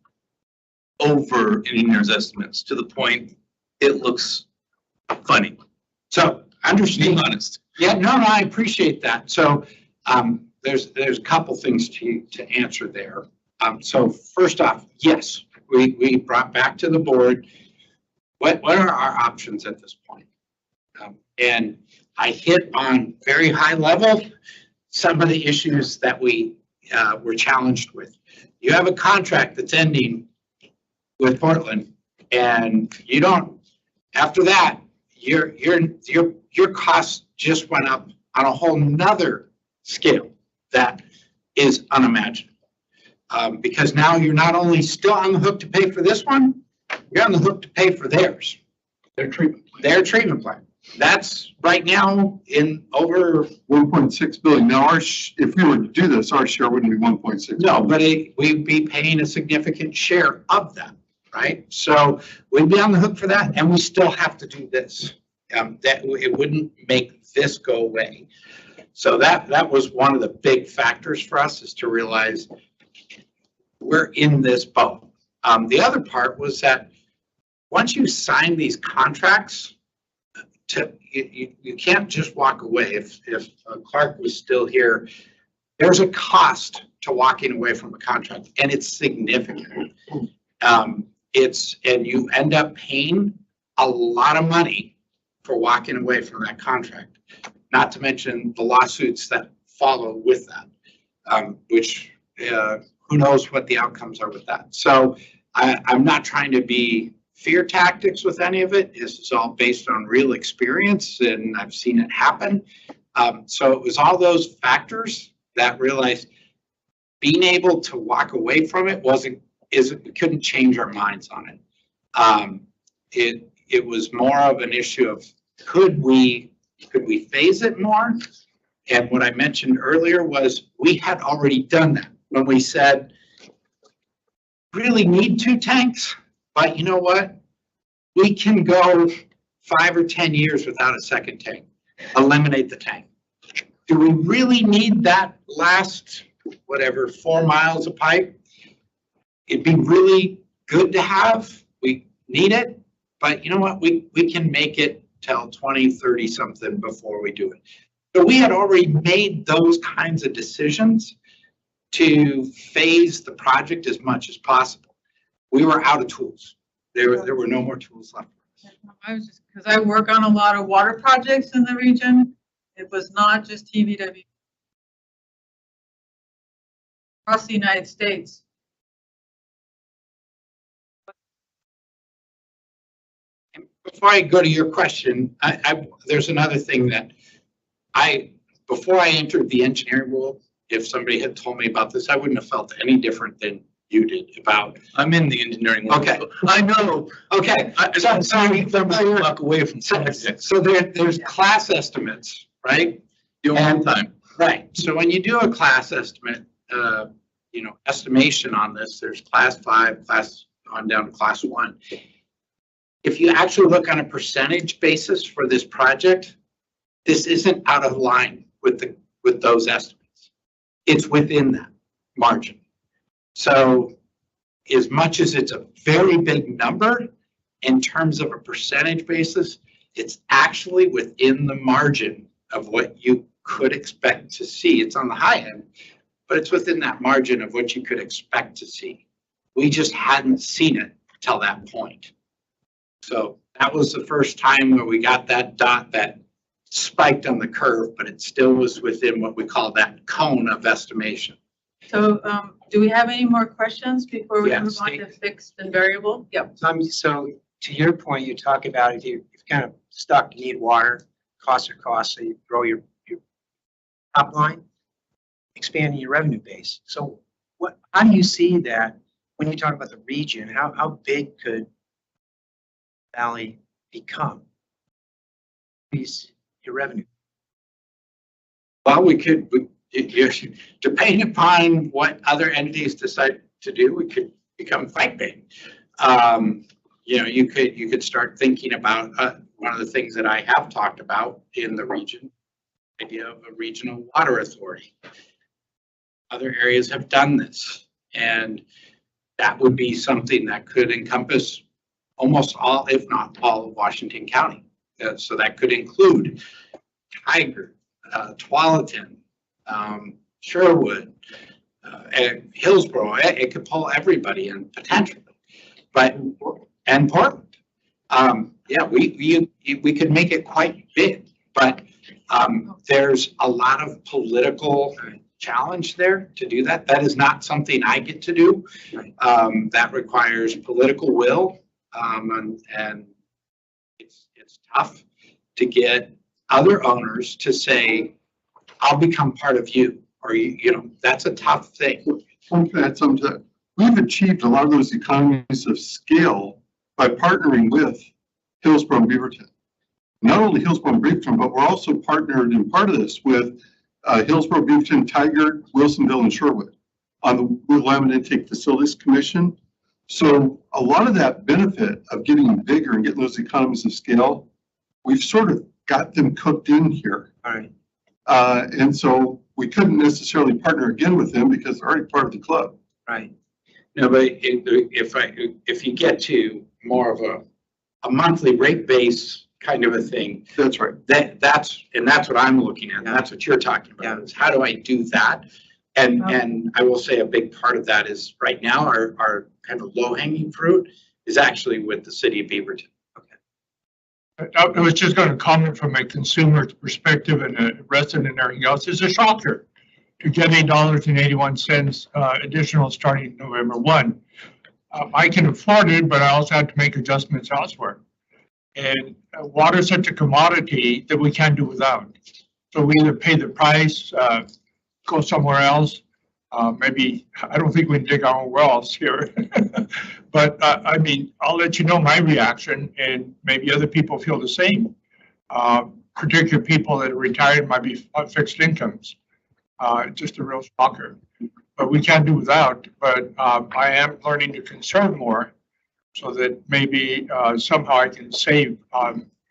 over engineers' estimates to the point it looks funny. So understand. Being honest. Yeah, no, I appreciate that. So there's a couple things to answer there. So first off, yes, we brought back to the board what are our options at this point? And I hit on very high level some of the issues that we were challenged with. You have a contract that's ending with Portland, and you don't. After that, your costs just went up on a whole nother scale that is unimaginable. Because now you're not only still on the hook to pay for this one, you're on the hook to pay for theirs. Their treatment plant. That's right now in over 1.6 billion. Now, if we were to do this, our share wouldn't be 1.6. No, but we'd be paying a significant share of that, right? So we'd be on the hook for that, and we still have to do this. That it wouldn't make this go away. So that was one of the big factors for us, is to realize we're in this boat. The other part was that once you sign these contracts, you can't just walk away. If Clark was still here, there's a cost to walking away from a contract, and it's significant. And you end up paying a lot of money for walking away from that contract, not to mention the lawsuits that follow with that, which who knows what the outcomes are with that. So I'm not trying to be fear tactics with any of it. This is all based on real experience, and I've seen it happen. So it was all those factors that realized being able to walk away from it we couldn't change our minds on it. It was more of an issue of could we phase it more? And what I mentioned earlier was we had already done that when we said really need 2 tanks. But you know what? We can go 5 or 10 years without a second tank. Eliminate the tank. Do we really need that last, 4 miles of pipe? It'd be really good to have. We need it. But you know what? We can make it till 2030 something before we do it. So we had already made those kinds of decisions to phase the project as much as possible. We were out of tools. There were no more tools left. I was just, because I work on a lot of water projects in the region. It was not just TVW. across the United States. Before I go to your question, there's another thing that before I entered the engineering world, if somebody had told me about this, I wouldn't have felt any different than you did about. I'm in the engineering world. Okay. I know. Okay. Walk away from projects. So there's class estimates, right? Do one time. Right. So when you do a class estimate, estimation on this, there's class 5, class on down to class 1. If you actually look on a percentage basis for this project, this isn't out of line with those estimates. It's within that margin. So as much as it's a very big number in terms of a percentage basis, it's actually within the margin of what you could expect to see. It's on the high end, but it's within that margin of what you could expect to see. We just hadn't seen it till that point. So that was the first time where we got that dot that spiked on the curve, but it still was within what we call that cone of estimation. So do we have any more questions before we Yeah, move on to fixed and variable? Yep. So to your point, you talk about if you're kind of stuck, you need water, costs are costs, so you grow your top line, expanding your revenue base. So how do you see that when you talk about the region? How big could Valley become? Increase your revenue. Well, depending upon what other entities decide to do, we could become quite big. You could start thinking about one of the things that I have talked about in the region, the idea of a regional water authority. Other areas have done this, and that would be something that could encompass almost all, if not all, of Washington County. So that could include Tiger, Tualatin, Sherwood, and Hillsborough. It could pull everybody in potentially, and Portland. We could make it quite big, but there's a lot of political challenge there to do that. That is not something I get to do. That requires political will, and it's tough to get other owners to say, I'll become part of you, or that's a tough thing. We've achieved a lot of those economies of scale by partnering with Hillsborough and Beaverton. Not only Hillsborough and Beaverton, but we're also partnered in part of this with Hillsborough, Beaverton, Tigard, Wilsonville, and Sherwood on the Blue Line Intake Facilities Commission. So a lot of that benefit of getting bigger and getting those economies of scale, we've sort of got them cooked in here. All right. And so we couldn't necessarily partner again with them because they're already part of the club. Right. No, but if you get to more of a monthly rate base kind of a thing. That's right. That's what I'm looking at. And that's what you're talking about. Is how do I do that? And I will say a big part of that is right now our kind of low hanging fruit is actually with the city of Beaverton. I was just going to comment from a consumer's perspective and a resident and everything else. It's a shocker to get $8.81 additional starting November 1. I can afford it, but I also have to make adjustments elsewhere. And water is such a commodity that we can't do without. So we either pay the price, go somewhere else. Maybe, I don't think we can dig our own wells here. But I mean, I'll let you know my reaction, and maybe other people feel the same. Particularly people that are retired might be on fixed incomes. Just a real shocker. But we can't do without. But I am learning to conserve more so that maybe somehow I can save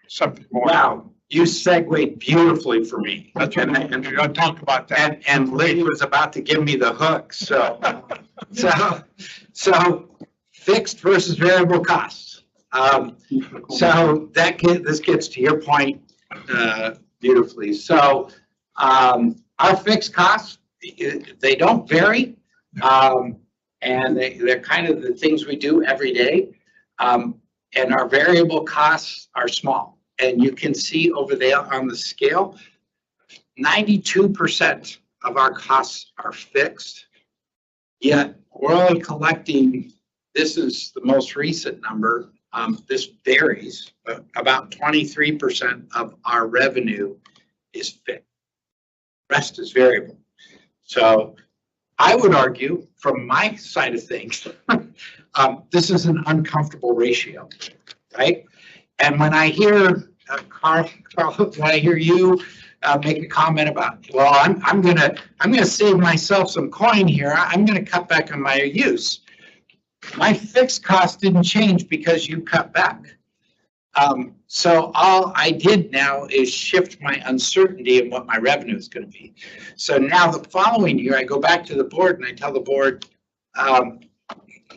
something more. Wow. You segued beautifully for me. That's what I'll talk about that. And Lady was about to give me the hook. So fixed versus variable costs. So this gets to your point beautifully. So our fixed costs, they don't vary, and they're kind of the things we do every day. And our variable costs are small. And you can see over there on the scale, 92% of our costs are fixed. Yet we're only collecting, this is the most recent number. This varies, but about 23% of our revenue is fixed. Rest is variable. So I would argue from my side of things, this is an uncomfortable ratio, right? And when I hear Carl, when I hear you make a comment about, well, I'm gonna save myself some coin here. I'm gonna cut back on my use. My fixed cost didn't change because you cut back. So all I did now is shift my uncertainty in what my revenue is going to be. So now the following year, I go back to the board and I tell the board,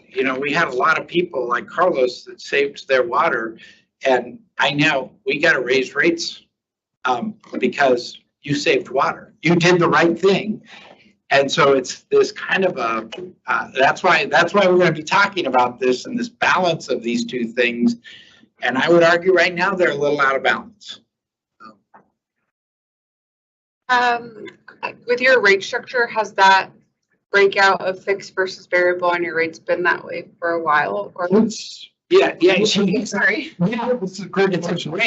you know, we had a lot of people like Carlos that saved their water, and I know we got to raise rates because you saved water. You did the right thing. And so it's this kind of a, that's why we're going to be talking about this and this balance of these two things. And I would argue right now they're a little out of balance. With your rate structure, has that breakout of fixed versus variable on your rates been that way for a while? Or Yeah. Sorry. Yeah, it's a great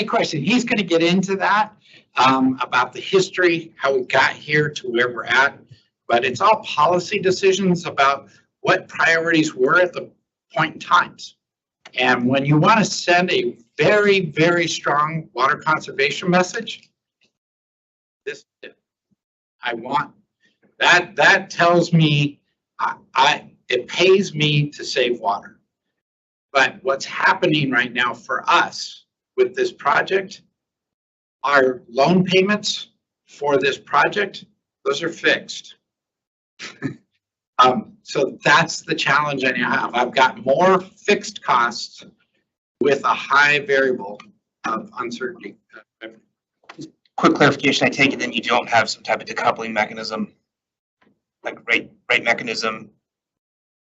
question. He's going to get into that about the history, how we got here to where we're at. But it's all policy decisions about what priorities were at the point in times. And when you want to send a very, very strong water conservation message, this is it. I want that. That tells me it pays me to save water. But what's happening right now for us with this project, our loan payments for this project, those are fixed. So that's the challenge I have. I've got more fixed costs with a high variable of uncertainty. Quick clarification, I take it then you don't have some type of decoupling mechanism, like rate mechanism?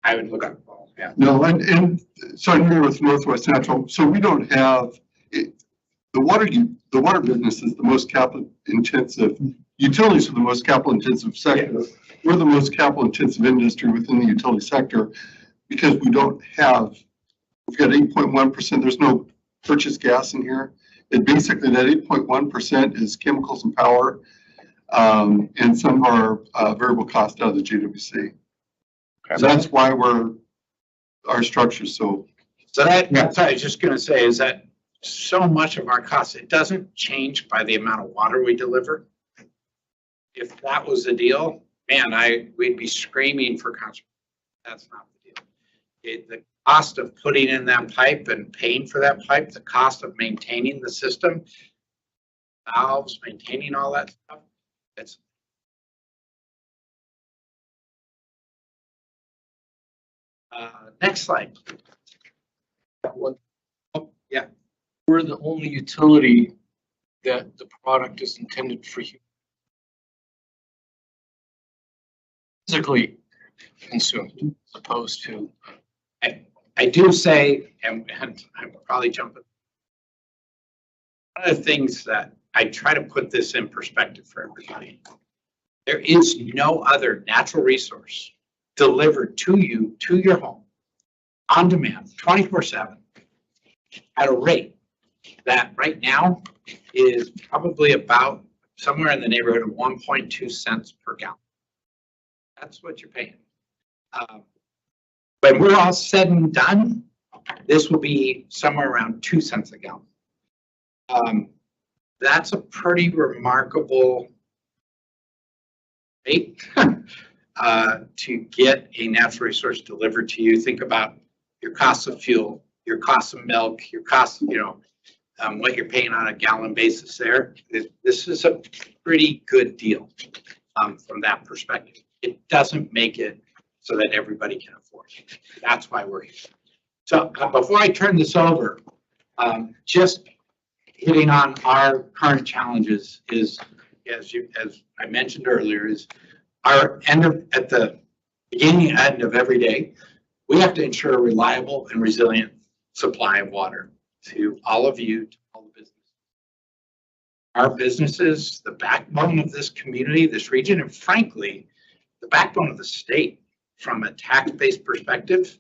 I would look up, yeah. No, and so I'm here with Northwest Natural, so we don't have, the water business is the most capital intensive, utilities are the most capital intensive sector. Yes. We're the most capital intensive industry within the utility sector because we don't have, we've got 8.1%, there's no purchased gas in here. And basically that 8.1% is chemicals and power and some of our variable cost out of the JWC. Okay. So that's why our structure's so. So that's what I was just going to say is that so much of our costs, it doesn't change by the amount of water we deliver. If that was the deal, man, we'd be screaming for conservation. That's not the deal. The cost of putting in that pipe and paying for that pipe, the cost of maintaining the system, valves, maintaining all that stuff, it's. Next slide. Oh, yeah. We're the only utility that the product is intended for you. Physically consumed as opposed to. I do say, and I'm probably jumping. One of the things that I try to put this in perspective for everybody. There is no other natural resource delivered to you, to your home, on demand, 24/7, at a rate that right now is probably about somewhere in the neighborhood of 1.2 cents per gallon. That's what you're paying. When we're all said and done, this will be somewhere around 2 cents a gallon. That's a pretty remarkable rate to get a natural resource delivered to you. Think about your cost of fuel, your cost of milk, your cost, what you're paying on a gallon basis there. This is a pretty good deal from that perspective. It doesn't make it so that everybody can afford it. That's why we're here. So before I turn this over, just hitting on our current challenges is, as I mentioned earlier, is our at the beginning and end of every day, we have to ensure a reliable and resilient supply of water to all of you, to all the businesses. Our businesses, the backbone of this community, this region, and frankly, the backbone of the state. from a tax-based perspective,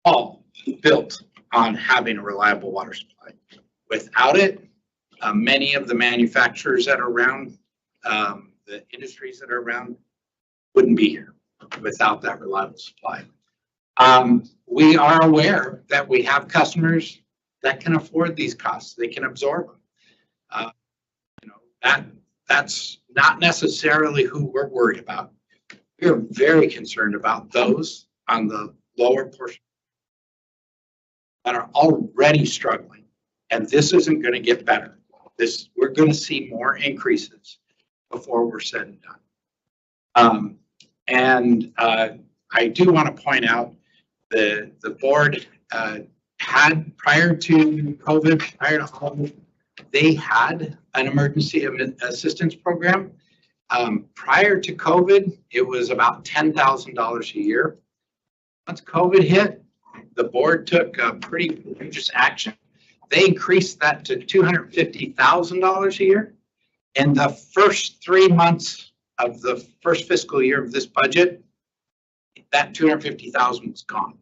all built on having a reliable water supply. Without it, many of the manufacturers that are around, the industries that are around wouldn't be here without that reliable supply. We are aware that we have customers that can afford these costs. They can absorb them. That's not necessarily who we're worried about. We're very concerned about those on the lower portion that are already struggling. And this isn't going to get better. We're going to see more increases before we're said and done. I do want to point out the board had, prior to COVID, they had an emergency assistance program. Prior to COVID, it was about $10,000 a year. Once COVID hit, the board took a pretty courageous action. They increased that to $250,000 a year. In the first 3 months of the first fiscal year of this budget, that $250,000 is gone.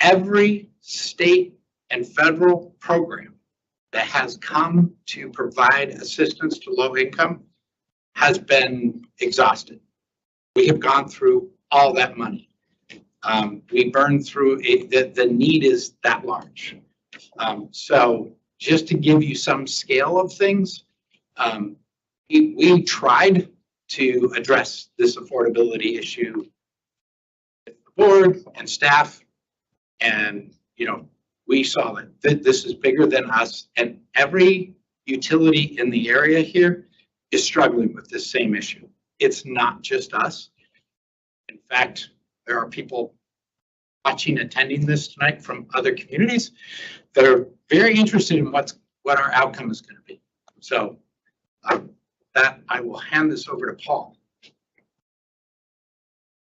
Every state and federal program that has come to provide assistance to low income has been exhausted. We have gone through all that money. We burned through it. The need is that large. So just to give you some scale of things, we tried to address this affordability issue with the board and staff, and we saw that this is bigger than us, and every utility in the area here is struggling with this same issue. It's not just us. In fact, there are people watching, attending this tonight from other communities that are very interested in what our outcome is going to be. So that I will hand this over to Paul.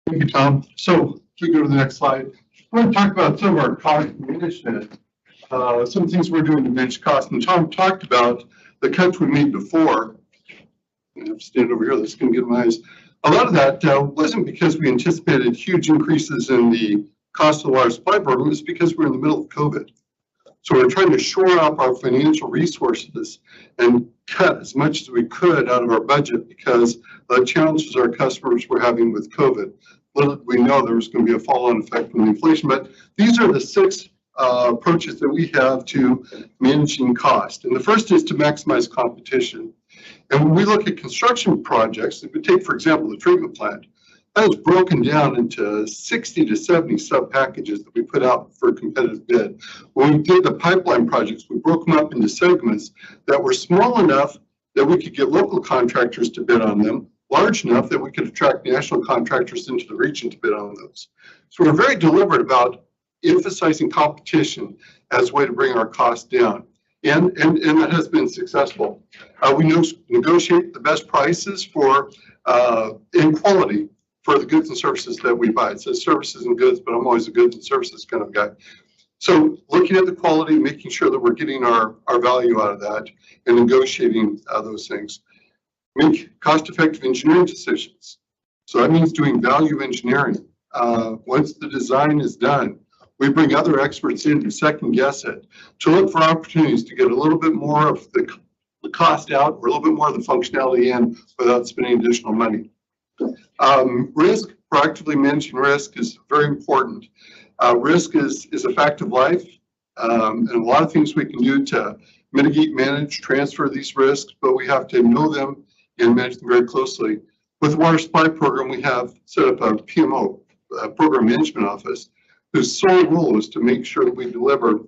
Thank you, Tom. So we go to the next slide. We're going to talk about some of our cost management, some things we're doing to manage costs. And Tom talked about the cuts we made before. I have to stand over here. That's going to get my eyes. A lot of that wasn't because we anticipated huge increases in the cost of the water supply program. It's because we're in the middle of COVID. So we're trying to shore up our financial resources and cut as much as we could out of our budget because of the challenges our customers were having with COVID. Little did we know there was going to be a fall-on effect from the inflation, but these are the 6 approaches that we have to managing cost. And the first is to maximize competition. And when we look at construction projects, if we take, for example, the treatment plant, that is broken down into 60 to 70 sub-packages that we put out for a competitive bid. When we did the pipeline projects, we broke them up into segments that were small enough that we could get local contractors to bid on them, large enough that we could attract national contractors into the region to bid on those. So we're very deliberate about emphasizing competition as a way to bring our costs down. And that has been successful. We negotiate the best prices for in quality for the goods and services that we buy. It says services and goods, but I'm always a goods and services kind of guy. So looking at the quality, making sure that we're getting our value out of that and negotiating those things. Make cost-effective engineering decisions. So that means doing value engineering. Once the design is done, we bring other experts in to second guess it, to look for opportunities to get a little bit more of the cost out or a little bit more of the functionality in without spending additional money. Risk, proactively managing risk is very important. Risk is a fact of life, and a lot of things we can do to mitigate, manage, transfer these risks, but we have to know them and manage them very closely. With the water supply program, we have set up a PMO, a program management office, whose sole role is to make sure that we deliver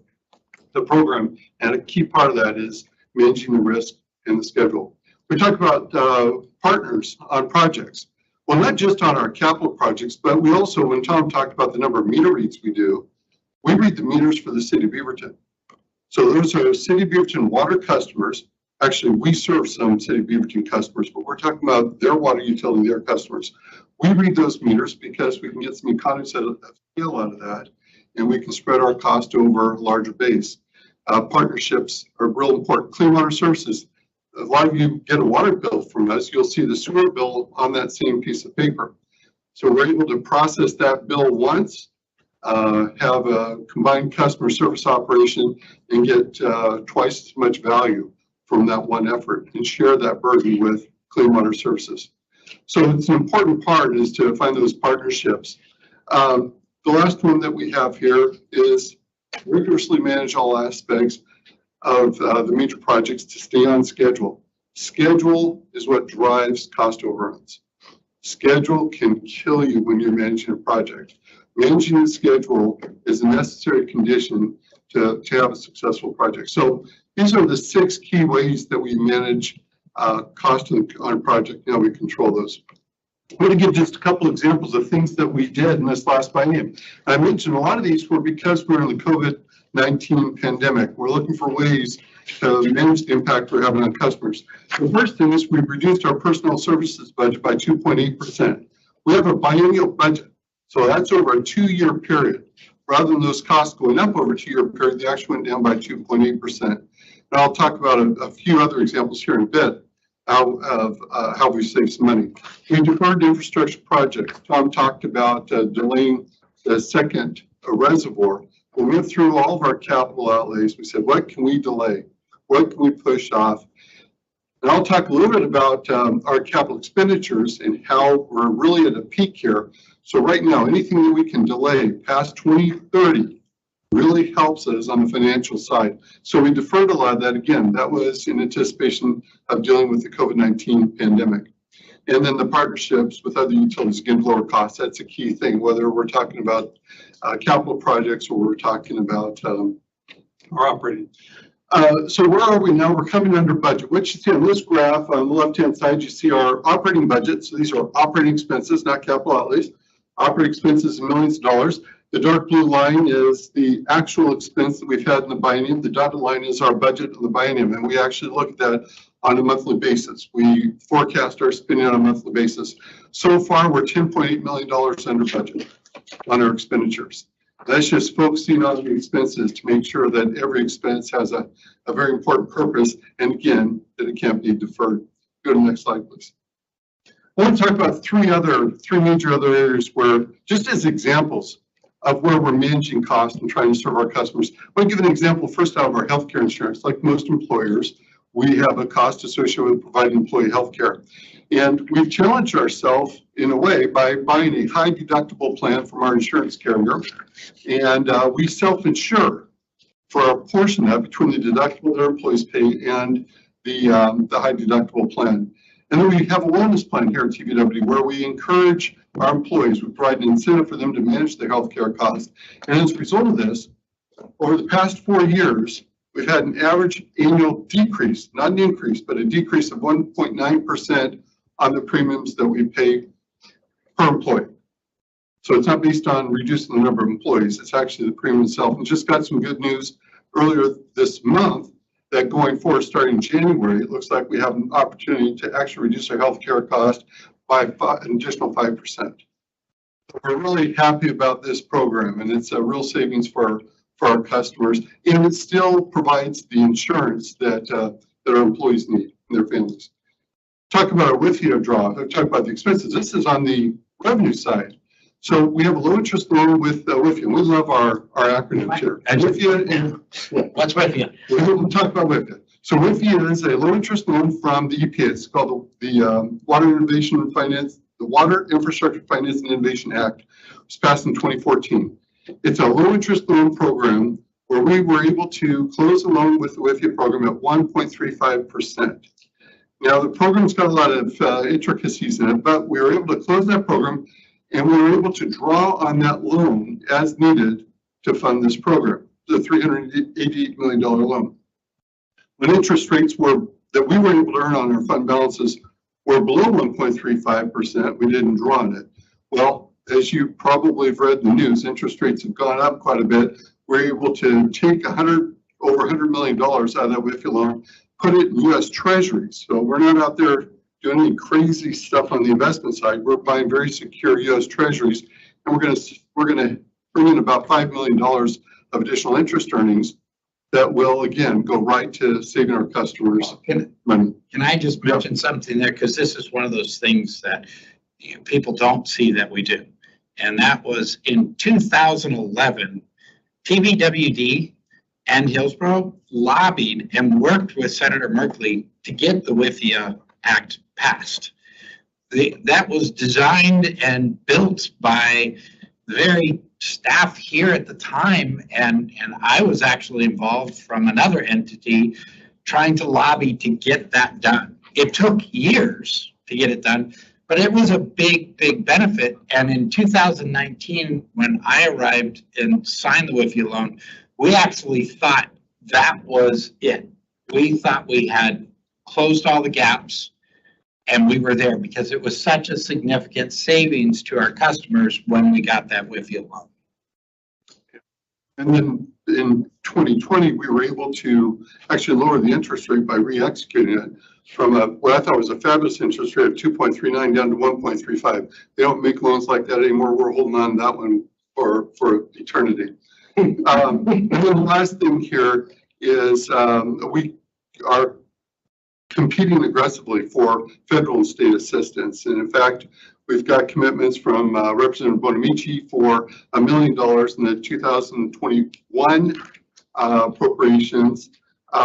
the program, and a key part of that is managing the risk and the schedule. We talk about partners on projects. Well, not just on our capital projects, but we also, when Tom talked about the number of meter reads we do, we read the meters for the city of Beaverton. So those are city of Beaverton water customers. Actually, we serve some city of Beaverton customers, but we're talking about their water utility, their customers. We read those meters because we can get some economies of scale out of that, and we can spread our cost over a larger base. Partnerships are real important. Clean water services, a lot of you get a water bill from us, you'll see the sewer bill on that same piece of paper. So we're able to process that bill once, have a combined customer service operation, and get twice as much value from that one effort and share that burden with Clean Water Services. So it's an important part is to find those partnerships. The last one that we have here is rigorously manage all aspects of the major projects to stay on schedule. Schedule is what drives cost overruns. Schedule can kill you when you're managing a project. Managing the schedule is a necessary condition to have a successful project. So these are the 6 key ways that we manage cost on a project, and how we control those. I'm going to give just a couple examples of things that we did in this last biennium. I mentioned a lot of these were because we're in the COVID-19 pandemic. We're looking for ways to manage the impact we're having on customers. The first thing is we reduced our personnel services budget by 2.8%. We have a biennial budget, so that's over a 2-year period. Rather than those costs going up over a 2-year period, they actually went down by 2.8%. And I'll talk about a few other examples here in a bit of how we save some money. We deferred infrastructure projects. Tom talked about delaying the second reservoir. When we went through all of our capital outlays, we said, what can we delay? What can we push off? And I'll talk a little bit about our capital expenditures and how we're really at a peak here. So right now, anything that we can delay past 2030 really helps us on the financial side. So we deferred a lot of that. Again, that was in anticipation of dealing with the COVID-19 pandemic. And then the partnerships with other utilities, again, lower costs. That's a key thing, whether we're talking about capital projects or we're talking about our operating. So where are we now? We're coming under budget. What you see on this graph on the left-hand side, you see our operating budget. So these are operating expenses, not capital outlays. Operating expenses in millions of dollars. The dark blue line is the actual expense that we've had in the biennium. The dotted line is our budget of the biennium, and we actually look at that on a monthly basis. We forecast our spending on a monthly basis. So far, we're $10.8 million under budget on our expenditures. That's just focusing on the expenses to make sure that every expense has a very important purpose, and again, that it can't be deferred. Go to the next slide, please. I want to talk about three major other areas where, just as examples of where we're managing costs and trying to serve our customers. I want to give an example first out of our healthcare insurance. Like most employers, we have a cost associated with providing employee healthcare. And we've challenged ourselves in a way by buying a high deductible plan from our insurance carrier. And we self-insure for a portion of that between the deductible that our employees pay and the high deductible plan. And then we have a wellness plan here at TVW where we encourage our employees. We provide an incentive for them to manage their healthcare costs. And as a result of this, over the past 4 years, we've had an average annual decrease, not an increase, but a decrease of 1.9% on the premiums that we pay per employee. So it's not based on reducing the number of employees, it's actually the premium itself. We just got some good news earlier this month that going forward, starting January, it looks like we have an opportunity to actually reduce our healthcare cost by an additional 5%. We're really happy about this program, and it's a real savings for our customers, and it still provides the insurance that our employees need and their families. Talk about our WIFIA draw. I've talked about the expenses. This is on the revenue side. So we have a low interest loan with WIFIA, and we love our acronyms here. WIFIA and what's WIFIA? We'll talk about WIFIA. So WIFIA is a low interest loan from the EPA. It's called the Water Innovation and Finance, the Water Infrastructure Finance and Innovation Act. It was passed in 2014. It's a low interest loan program where we were able to close a loan with the WIFIA program at 1.35%. Now the program's got a lot of intricacies in it, but we were able to close that program and we were able to draw on that loan as needed to fund this program, the $388 million loan. When interest rates that we were able to earn on our fund balances were below 1.35%, we didn't draw on it. Well, as you probably have read in the news, interest rates have gone up quite a bit. We're able to take over $100 million out of that WIFIA loan, put it in U.S. Treasuries. So we're not out there doing any crazy stuff on the investment side. We're buying very secure U.S. Treasuries, and we're gonna bring in about $5 million of additional interest earnings that will again go right to saving our customers money. Can I just mention something there? Because this is one of those things that people don't see that we do. And that was in 2011, TBWD and Hillsborough lobbied and worked with Senator Merkley to get the WIFIA Act passed. That was designed and built by the very staff here at the time, and I was actually involved from another entity trying to lobby to get that done. It took years to get it done, but it was a big, big benefit. And in 2019, when I arrived and signed the WIFIA loan, we actually thought that was it. We thought we had closed all the gaps and we were there because it was such a significant savings to our customers when we got that WIFIA loan. And then in 2020, we were able to actually lower the interest rate by re-executing it from what I thought was a fabulous interest rate of 2.39 down to 1.35. They don't make loans like that anymore. We're holding on to that one for eternity. And then the last thing here is we are competing aggressively for federal and state assistance. And in fact, we've got commitments from Representative Bonamici for $1 million in the 2021 appropriations.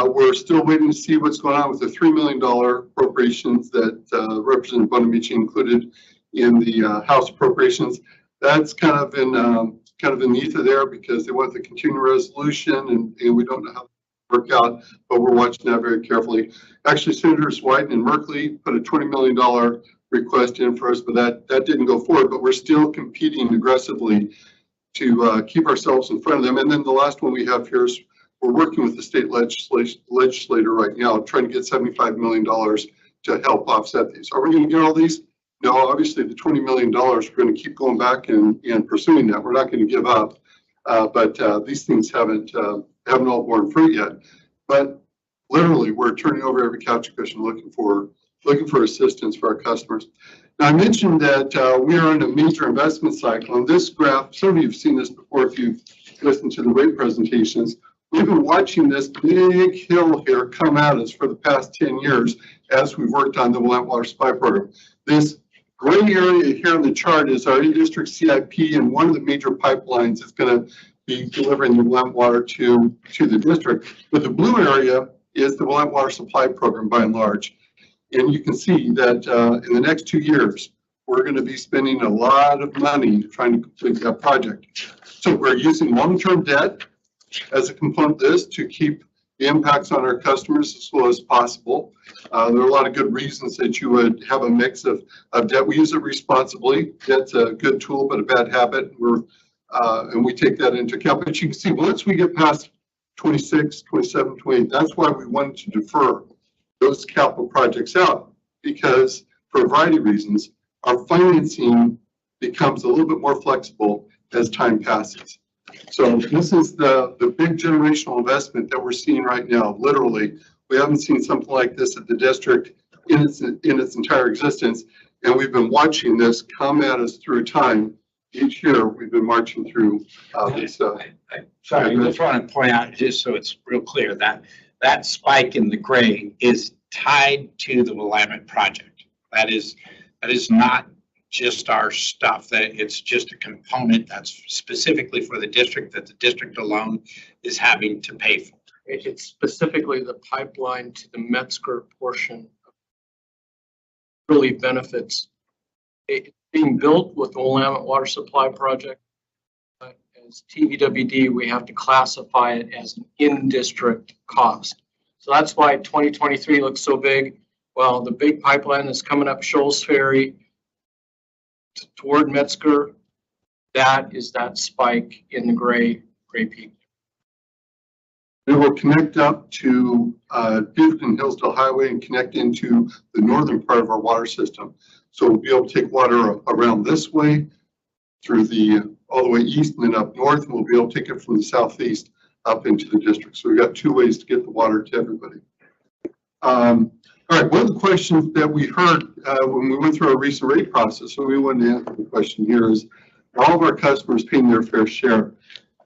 We're still waiting to see what's going on with the $3 million appropriations that Representative Bonamici included in the House appropriations. That's kind of in the ether there because they want the continuing resolution, and we don't know how to work out, but we're watching that very carefully. Actually, Senators Wyden and Merkley put a $20 million request in for us, but that didn't go forward. But we're still competing aggressively to keep ourselves in front of them. And then the last one we have here is we're working with the state legislator right now, trying to get $75 million to help offset these. Are we going to get all these? No, obviously the $20 million, we're going to keep going back and pursuing that. We're not going to give up, but these things haven't all borne fruit yet. But literally, we're turning over every couch cushion looking for assistance for our customers. Now, I mentioned that we are in a major investment cycle. And this graph, some of you have seen this before if you've listened to the rate presentations. We've been watching this big hill here come at us for the past 10 years as we've worked on the Willamette Water Supply Program. This gray area here on the chart is our in-district CIP, and one of the major pipelines is going to be delivering the Willamette water to the district. But the blue area is the Willamette Water Supply Program by and large. And you can see that in the next 2 years, we're going to be spending a lot of money trying to complete that project. So we're using long-term debt as a component of this to keep the impacts on our customers as low as possible. There are a lot of good reasons that you would have a mix of debt. We use it responsibly. Debt's a good tool, but a bad habit. And we take that into account. But you can see once we get past 26, 27, 28, that's why we wanted to defer those capital projects out, because for a variety of reasons, our financing becomes a little bit more flexible as time passes. So this is the big generational investment that we're seeing right now. Literally, we haven't seen something like this at the district in its entire existence, and we've been watching this come at us through time. Each year, we've been marching through this. Sorry, I just want to point out, just so it's real clear, that spike in the gray is tied to the Willamette project. That is not just our stuff. That it's just a component that's specifically for the district that the district alone is having to pay for. It's specifically the pipeline to the Metzger portion. Really benefits. It's being built with the Willamette Water Supply Project. As TBWD, we have to classify it as an in-district cost. So that's why 2023 looks so big. Well, the big pipeline that's coming up Shoals Ferry toward Metzger, that is that spike in the gray peak. It will connect up to Beaverton Hillsdale Highway and connect into the northern part of our water system. So we'll be able to take water around this way through all the way east and then up north, and we'll be able to take it from the southeast up into the district. So we've got 2 ways to get the water to everybody. All right, one of the questions that we heard when we went through our recent rate process, so we wanted to answer the question here is, are all of our customers paying their fair share?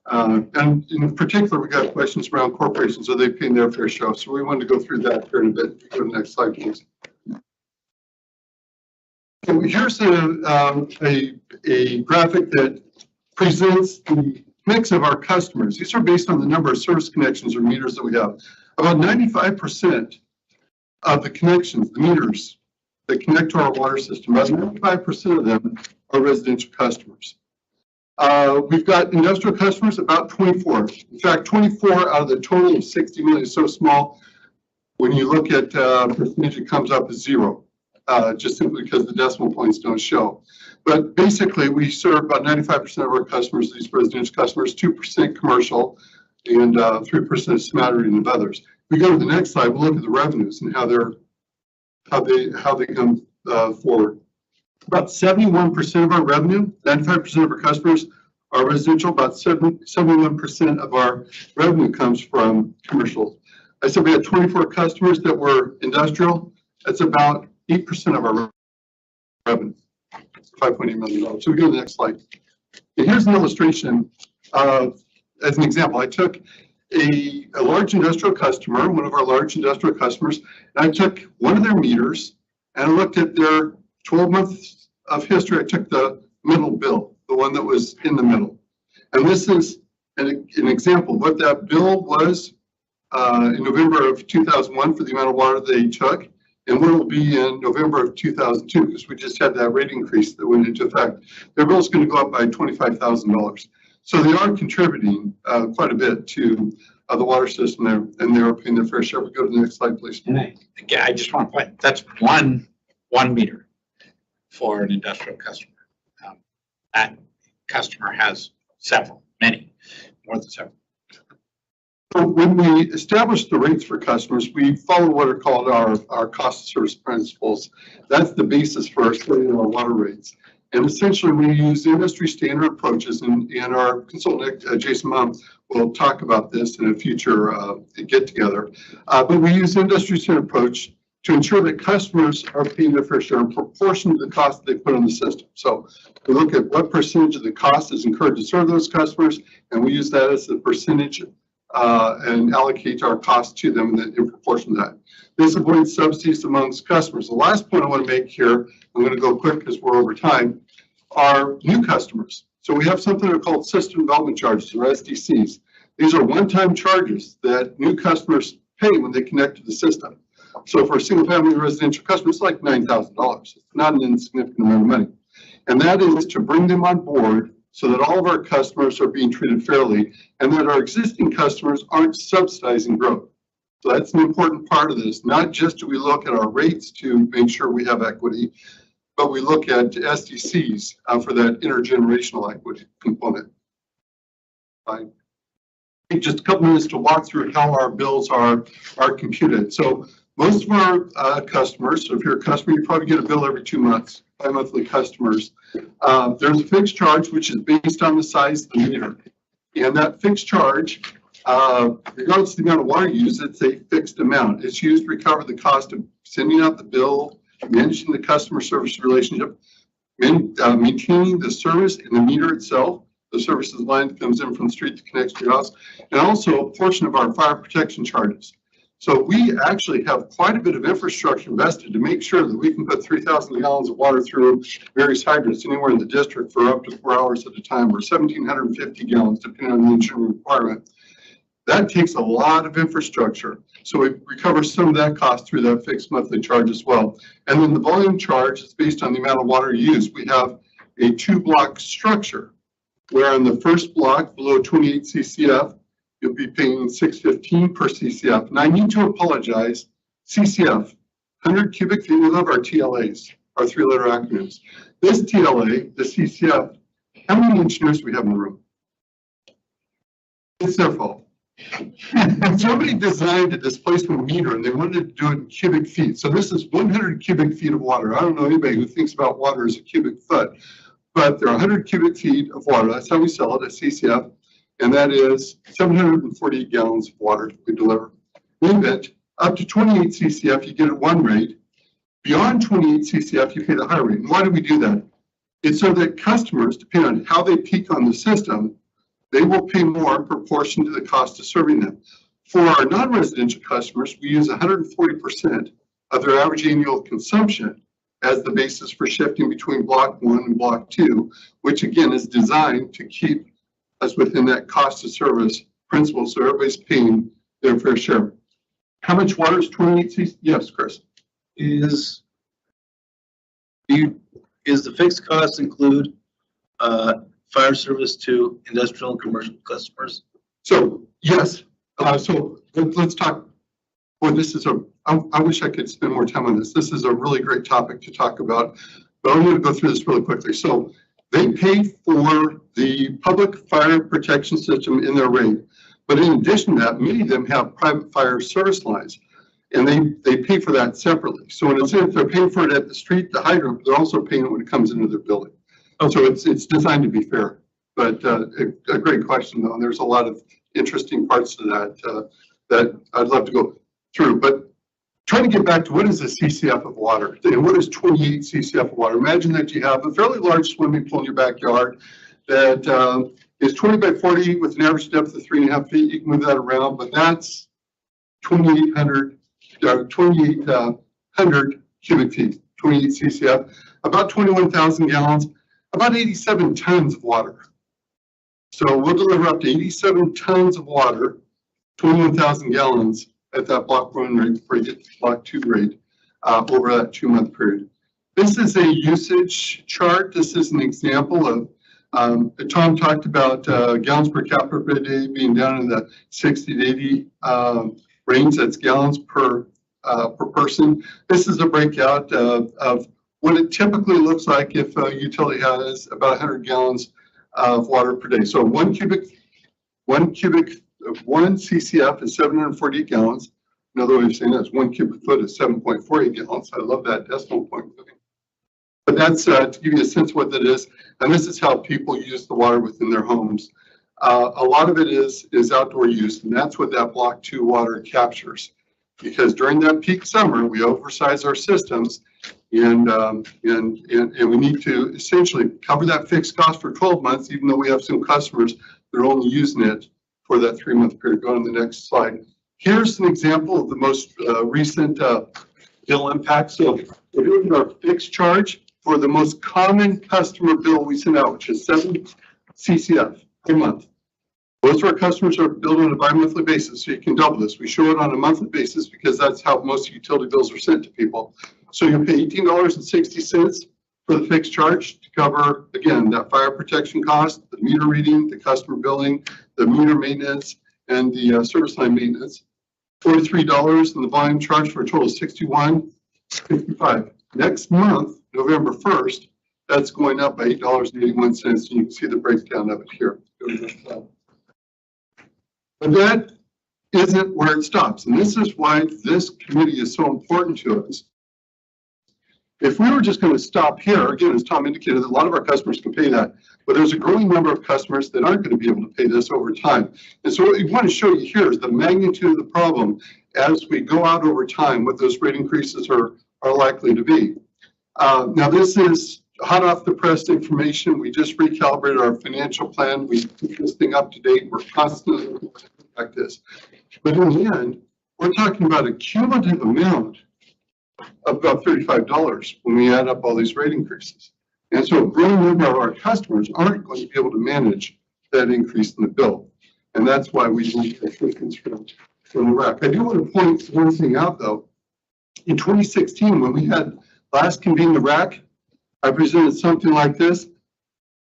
And in particular, we got questions around corporations. Are they paying their fair share? So we wanted to go through that here in a bit. Go to the next slide, please. So here's a graphic that presents the mix of our customers. These are based on the number of service connections or meters that we have. About 95% of the connections, the meters that connect to our water system, about 95% of them are residential customers. We've got industrial customers, about 24. In fact, 24 out of the total of 60 million is so small. When you look at percentage, it comes up as 0, just simply because the decimal points don't show. But basically, we serve about 95% of our customers, these residential customers, 2% commercial, and 3% smattering of others. If we go to the next slide, we'll look at the revenues and how they come forward. About 71% of our revenue, 95% of our customers are residential. About 71% of our revenue comes from commercial. I said we had 24 customers that were industrial. That's about 8% of our revenue, $5.8 million. So we go to the next slide. And here's an illustration as an example. I took a large industrial customer, one of our large industrial customers, and I took one of their meters and I looked at their 12 months of history. I took the middle bill, the one that was in the middle. And this is an example of what that bill was in November of 2001 for the amount of water they took, and what it will be in November of 2002, because we just had that rate increase that went into effect. Their bill is going to go up by $25,000. So they are contributing quite a bit to the water system there, and they are paying their fair share. We go to the next slide, please. And I just want to point, that's one meter for an industrial customer. That customer has several, many, more than several. So when we establish the rates for customers, we follow what are called our cost of service principles. That's the basis for setting our water rates. And essentially, we use industry standard approaches, and our consultant, Jason Mom, will talk about this in a future get-together. But we use industry standard approach to ensure that customers are paying their fair share in proportion to the cost that they put on the system. So we look at what percentage of the cost is incurred to serve those customers, and we use that as the percentage and allocate our cost to them in proportion to that. This avoids subsidies amongst customers. The last point I want to make here, I'm going to go quick because we're over time, are new customers. So we have something that are called system development charges, or SDCs. These are one-time charges that new customers pay when they connect to the system. So for a single-family residential customer, it's like $9,000. It's not an insignificant amount of money. And that is to bring them on board so that all of our customers are being treated fairly and that our existing customers aren't subsidizing growth. So that's an important part of this. Not just do we look at our rates to make sure we have equity, but we look at SDCs for that intergenerational equity component. Fine. Take just a couple minutes to walk through how our bills are computed. So most of our customers, so if you're a customer, you probably get a bill every 2 months, bi-monthly customers. There's a fixed charge, which is based on the size of the meter. And that fixed charge, regardless of the amount of water used, it's a fixed amount. It's used to recover the cost of sending out the bill, managing the customer service relationship, maintaining the service in the meter itself, the services line that comes in from the street that connects to your house, and also a portion of our fire protection charges. So we actually have quite a bit of infrastructure invested to make sure that we can put 3,000 gallons of water through various hydrants anywhere in the district for up to 4 hours at a time, or 1,750 gallons, depending on the insurance requirement. That takes a lot of infrastructure. So we recover some of that cost through that fixed monthly charge as well. And then the volume charge is based on the amount of water used. We have a 2-block structure, where on the first block, below 28 CCF, you'll be paying $6.15 per CCF. And I need to apologize, CCF, 100 cubic feet, we love our TLAs, our 3-letter acronyms. This TLA, the CCF, how many engineers do we have in the room? It's their fault. Somebody designed a displacement meter and they wanted to do it in cubic feet. So this is 100 cubic feet of water. I don't know anybody who thinks about water as a cubic foot, but there are 100 cubic feet of water. That's how we sell it at CCF. And that is 740 gallons of water we deliver. In it, up to 28 CCF, you get at one rate. Beyond 28 CCF, you pay the higher rate. And why do we do that? It's so that customers, depending on how they peak on the system, they will pay more in proportion to the cost of serving them. For our non-residential customers, we use 140% of their average annual consumption as the basis for shifting between block 1 and block 2, which again is designed to keep us within that cost of service principle, so everybody's paying their fair share. How much water is 28 cc? Yes, Chris. Is the fixed cost include fire service to industrial and commercial customers? So yes, so let's talk. Boy, this is I wish I could spend more time on this. This is a really great topic to talk about, but I'm going to go through this really quickly. So they pay for the public fire protection system in their rate, but in addition to that, many of them have private fire service lines, and they pay for that separately. So in a sense, they're paying for it at the street, the hydrant, but they're also paying it when it comes into their building. So it's designed to be fair. But a great question, though. And there's a lot of interesting parts to that that I'd love to go through. But trying to get back to what is a CCF of water and what is 28 CCF of water? Imagine that you have a fairly large swimming pool in your backyard that is 20 by 40 with an average depth of 3.5 feet. You can move that around, but that's 2,800 cubic feet, 28 CCF, about 21,000 gallons, about 87 tons of water. So we'll deliver up to 87 tons of water, 21,000 gallons at that block 1 rate before you get to block 2 rate over that 2-month period. This is a usage chart. This is an example of, Tom talked about gallons per capita per day being down in the 60 to 80 range. That's gallons per person. This is a breakout of what it typically looks like if a utility has about 100 gallons of water per day. So one CCF is 748 gallons. Another way of saying that is 1 cubic foot is 7.48 gallons. I love that decimal point moving. But that's to give you a sense of what that is. And this is how people use the water within their homes. A lot of it is outdoor use, and that's what that block 2 water captures. Because during that peak summer, we oversize our systems, and we need to essentially cover that fixed cost for 12 months, even though we have some customers that are only using it for that 3-month period. Go on to the next slide. Here's an example of the most recent bill impact. So we're doing our fixed charge for the most common customer bill we send out, which is 7 CCF per month. Most of our customers are billed on a bi-monthly basis, so you can double this. We show it on a monthly basis because that's how most utility bills are sent to people. So you pay $18.60 for the fixed charge to cover, again, that fire protection cost, the meter reading, the customer billing, the meter maintenance, and the service line maintenance. $43 in the volume charge for a total of $61.55. Next month, November 1st, that's going up by $8.81, and you can see the breakdown of it here. But that isn't where it stops, and this is why this committee is so important to us. If we were just going to stop here, again, as Tom indicated, a lot of our customers can pay that, but there's a growing number of customers that aren't going to be able to pay this over time. And so what we want to show you here is the magnitude of the problem as we go out over time, what those rate increases are likely to be. Now, this is hot off the press information. We just recalibrated our financial plan. We keep this thing up to date. We're constantly looking at this. But in the end, we're talking about a cumulative amount of about $35 when we add up all these rate increases. And so a growing number of our customers aren't going to be able to manage that increase in the bill. And that's why we need assistance from the RAC. I do want to point one thing out, though. In 2016, when we had last convened the RAC, I presented something like this.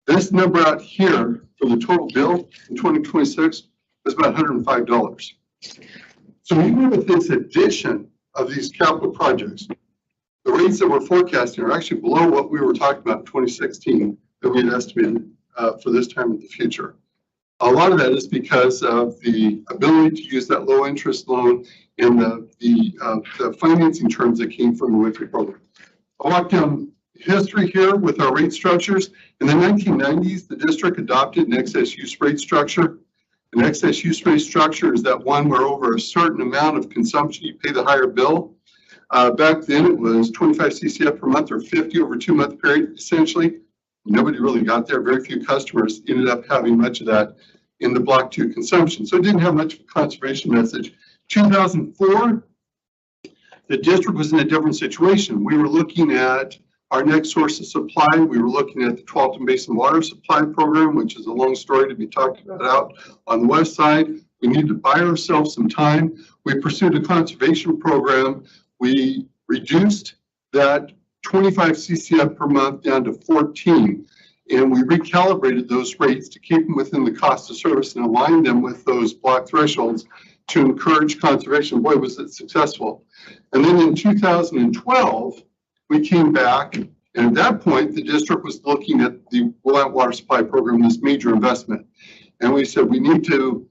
This number out here for the total bill in 2026 is about $105. So even with this addition of these capital projects, the rates that we're forecasting are actually below what we were talking about in 2016 that we had estimated for this time in the future. A lot of that is because of the ability to use that low interest loan and the financing terms that came from the WIFI program. I'll walk down history here with our rate structures. In the 1990s, the district adopted an excess use rate structure. An excess use rate structure is that one where over a certain amount of consumption, you pay the higher bill. Back then, it was 25 CCF per month or 50 over a 2-month period. Essentially, nobody really got there. Very few customers ended up having much of that in the block 2 consumption. So it didn't have much of a conservation message. 2004, the district was in a different situation. We were looking at our next source of supply. We were looking at the Tualatin Basin Water Supply Program, which is a long story to be talked about out on the west side. We needed to buy ourselves some time. We pursued a conservation program. We reduced that 25 CCF per month down to 14. And we recalibrated those rates to keep them within the cost of service and align them with those block thresholds to encourage conservation. Boy, was it successful. And then in 2012, we came back, and at that point, the district was looking at the Willamette Water Supply Program as major investment. And we said, we need to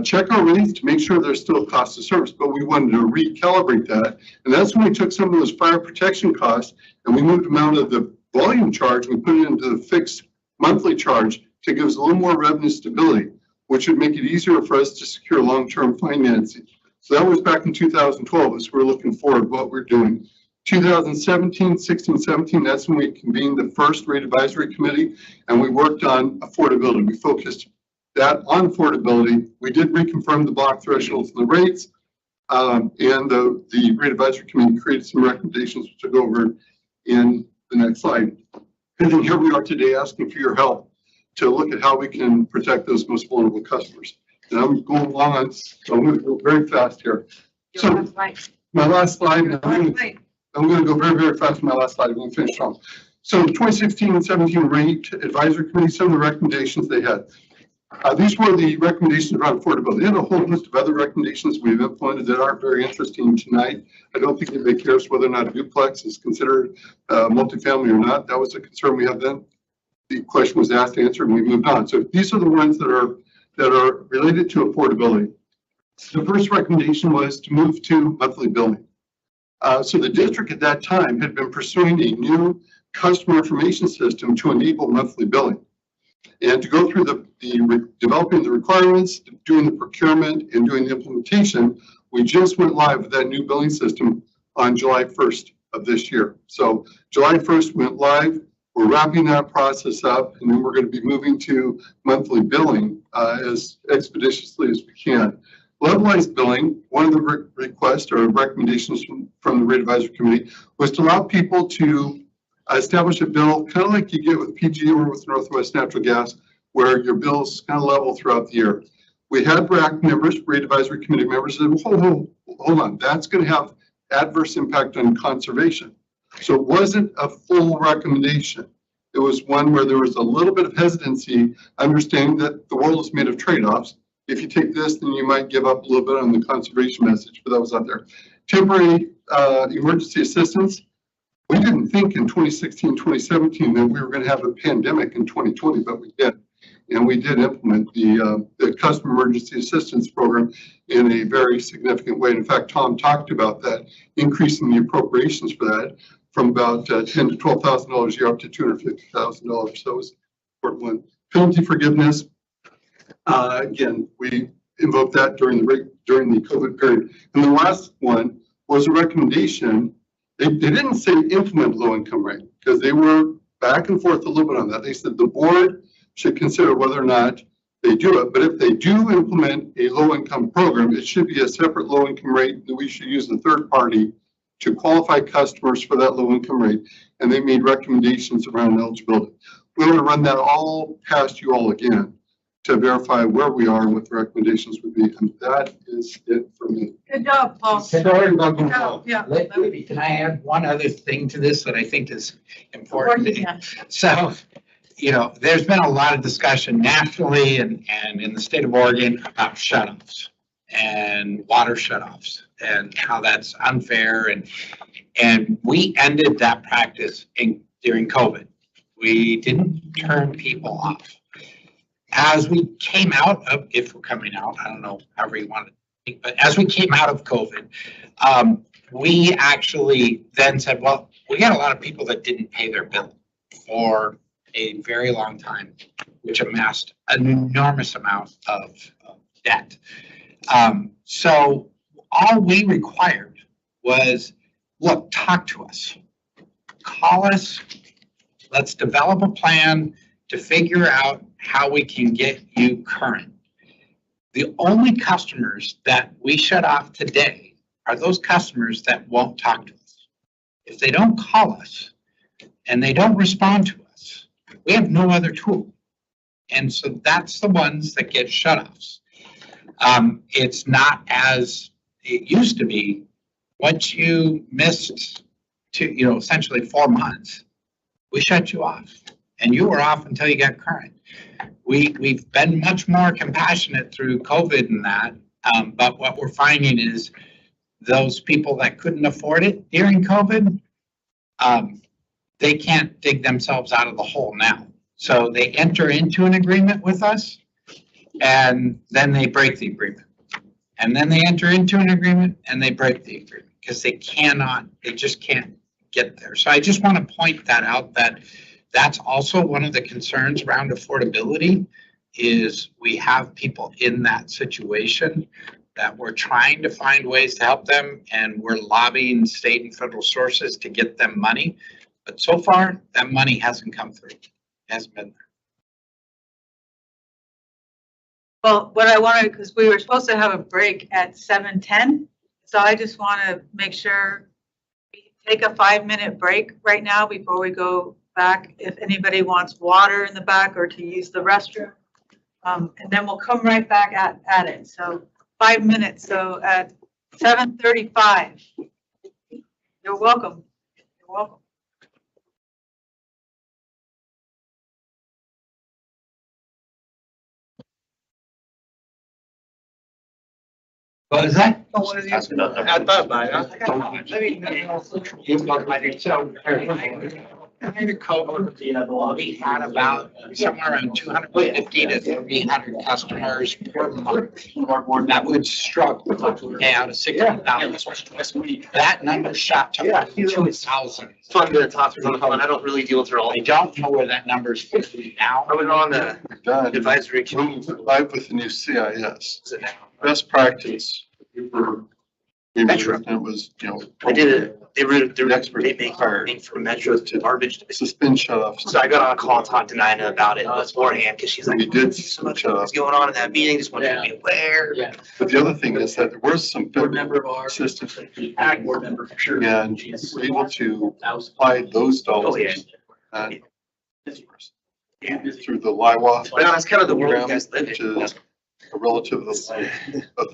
check our rates to make sure there's still cost of service, but we wanted to recalibrate that. And that's when we took some of those fire protection costs and we moved them out of the volume charge, we put it into the fixed monthly charge to give us a little more revenue stability, which would make it easier for us to secure long-term financing. So that was back in 2012 as we're looking forward what we're doing. 2017, 16, 17, that's when we convened the first rate advisory committee and we worked on affordability. We focused that on affordability. We did reconfirm the block thresholds and the rates, and the rate advisory committee created some recommendations which I'll go over in the next slide. And then here we are today asking for your help to look at how we can protect those most vulnerable customers. And I'm going along on, so I'm going to go very fast here. So my last slide, I'm going to go very, very fast on my last slide. I'm going to finish strong. So 2016 and 17 rate advisory committee, some of the recommendations they had. These were the recommendations around affordability. They had a whole list of other recommendations we've implemented that aren't very interesting tonight. I don't think anybody cares whether or not a duplex is considered multifamily or not. That was a concern we had then. The question was asked, answered, and we moved on. So these are the ones that are related to affordability. The first recommendation was to move to monthly billing. So the district at that time had been pursuing a new customer information system to enable monthly billing. And to go through developing the requirements, doing the procurement, and doing the implementation, we just went live with that new billing system on July 1st of this year. So July 1st went live. We're wrapping that process up, and then we're going to be moving to monthly billing as expeditiously as we can. Levelized billing, one of the requests or recommendations from the rate advisory committee was to allow people to establish a bill kind of like you get with PG or with Northwest Natural Gas, where your bills kind of level throughout the year. We had RAC members, rate advisory committee members, said, well, hold on, that's going to have adverse impact on conservation. So it wasn't a full recommendation. It was one where there was a little bit of hesitancy, understanding that the world is made of trade-offs. If you take this, then you might give up a little bit on the conservation message, but that was out there. Temporary emergency assistance. We didn't think in 2016, 2017 that we were going to have a pandemic in 2020, but we did. And we did implement the Customer Emergency Assistance Program in a very significant way. In fact, Tom talked about that, increasing the appropriations for that from about $10,000 to $12,000 a year up to $250,000. So it was an important one. Penalty forgiveness. Again, we invoked that during the COVID period. And the last one was a recommendation. They didn't say implement low income rate because they were back and forth a little bit on that. They said the board should consider whether or not they do it. But if they do implement a low income program, it should be a separate low income rate that we should use a third party to qualify customers for that low income rate. And they made recommendations around eligibility. We want to run that all past you all again to verify where we are and what the recommendations would be. And that is it for me. Good job, Paul. Sorry about the call. Yeah. Can I add one other thing to this that I think is important? So, you know, there's been a lot of discussion nationally and in the state of Oregon about shutoffs and water shutoffs and how that's unfair. And we ended that practice during COVID. We didn't turn people off. As we came out of, if we're coming out, I don't know, however you want to think, but as we came out of COVID, we actually then said, well, we got a lot of people that didn't pay their bill for a very long time, which amassed an enormous amount of debt. So all we required was, look, talk to us, call us, let's develop a plan to figure out how we can get you current. The only customers that we shut off today are those customers that won't talk to us. If they don't call us and they don't respond to us, we have no other tool. And so that's the ones that get shut-offs. It's not as it used to be. Once you missed essentially 4 months, we shut you off and you were off until you got current. We've been much more compassionate through COVID and that, but what we're finding is those people that couldn't afford it during COVID, they can't dig themselves out of the hole now. So they enter into an agreement with us and then they break the agreement. And then they enter into an agreement and they break the agreement because they just can't get there. So I just want to point that out, that that's also one of the concerns around affordability is we have people in that situation that we're trying to find ways to help them and we're lobbying state and federal sources to get them money. But so far, that money hasn't come through, hasn't been there. Well, what I wanted, because we were supposed to have a break at 7:10, so I just want to make sure we take a 5-minute break right now before we go back. If anybody wants water in the back or to use the restroom, and then we'll come right back at it. So 5 minutes. So at 7:35. You're welcome. You're welcome. What is that? I thought about During COVID, we had about somewhere around 250 to 300 customers per month that would struggle to pay out of $60,000. That number shot to like 2,000. Fun to talk to on the phone. I don't really deal with her all. I don't know where that number's now. I was on the advisory committee. Live with the new CIS. Best practice. Metro. It was, I did it. They make farming for Metro to garbage. Suspend shut off. So I got on a call and talked to Nina about it beforehand because she's like, we did so much was going on in that meeting. Just wanted to be aware. Yeah. But the other thing is that there was some federal assistance. Ag board member for sure. And we're able to apply those dollars through the LIWA. But that's kind of the world you guys live in. Which is a relative of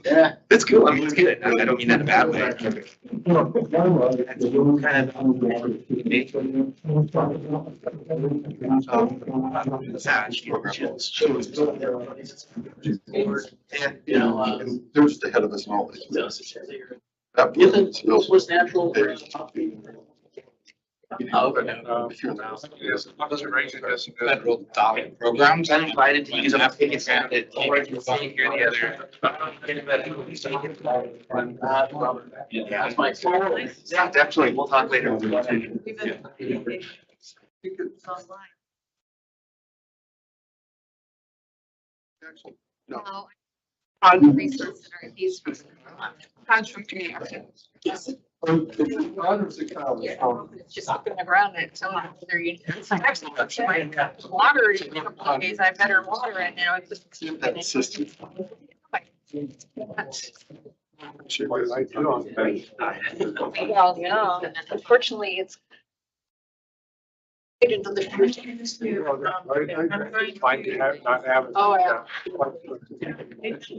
yeah, it's cool. I mean, it's good. I don't mean that in a bad way. They're just ahead of us in all these. That was natural. Federal dollar programs. I'm invited to use them. Tickets and it here the other. Yeah, that's my. Yeah, definitely. We'll talk later. No. Resource center, he's from. Yes. Just up in the ground and so on. There you. Water, days I better water and it's just. that system. Well, yeah, unfortunately, it's. Into the. Oh, yeah.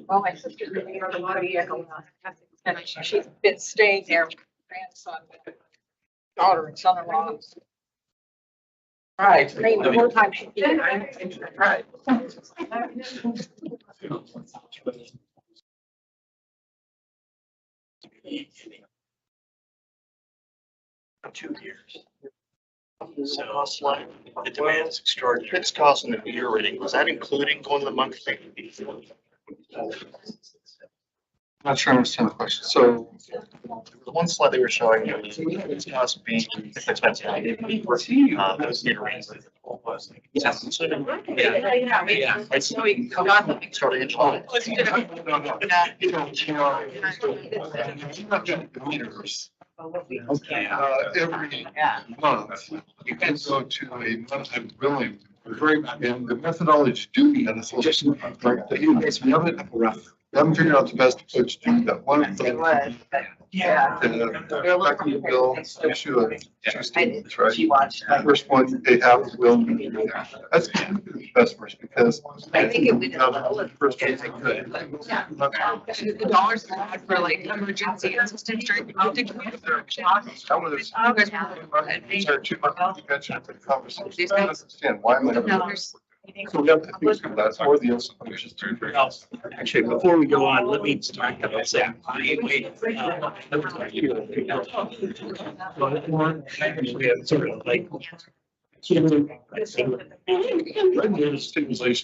Well, my sister's living on the vehicle. And she's been staying there with her grandson, daughter and son-in-law. Right. The whole time she did. Right. 2 years. So the demand is extraordinary. Fixed cost in the meter reading, was that including going to the monthly? Not sure I understand the question. So the one slide they were showing, it's cost being expensive. Those meter readings. Yeah. So we got them. Starting in July. meters. Every month, you can go to a monthly billing And the methodology do be, and it's just like, we haven't figured out the best approach to do that. One of the. Yeah. The bill issue of two statements, right? The first one, they have the bill. That's customers because. I think it would. First one, The dollars that I had for like emergency assistance during the community. Sorry, too much. You mentioned the conversation. I don't understand why am I? So we have to think through that, or the solutions to. Actually, before we go on, let me start by saying, we have sort of like. Stimulation.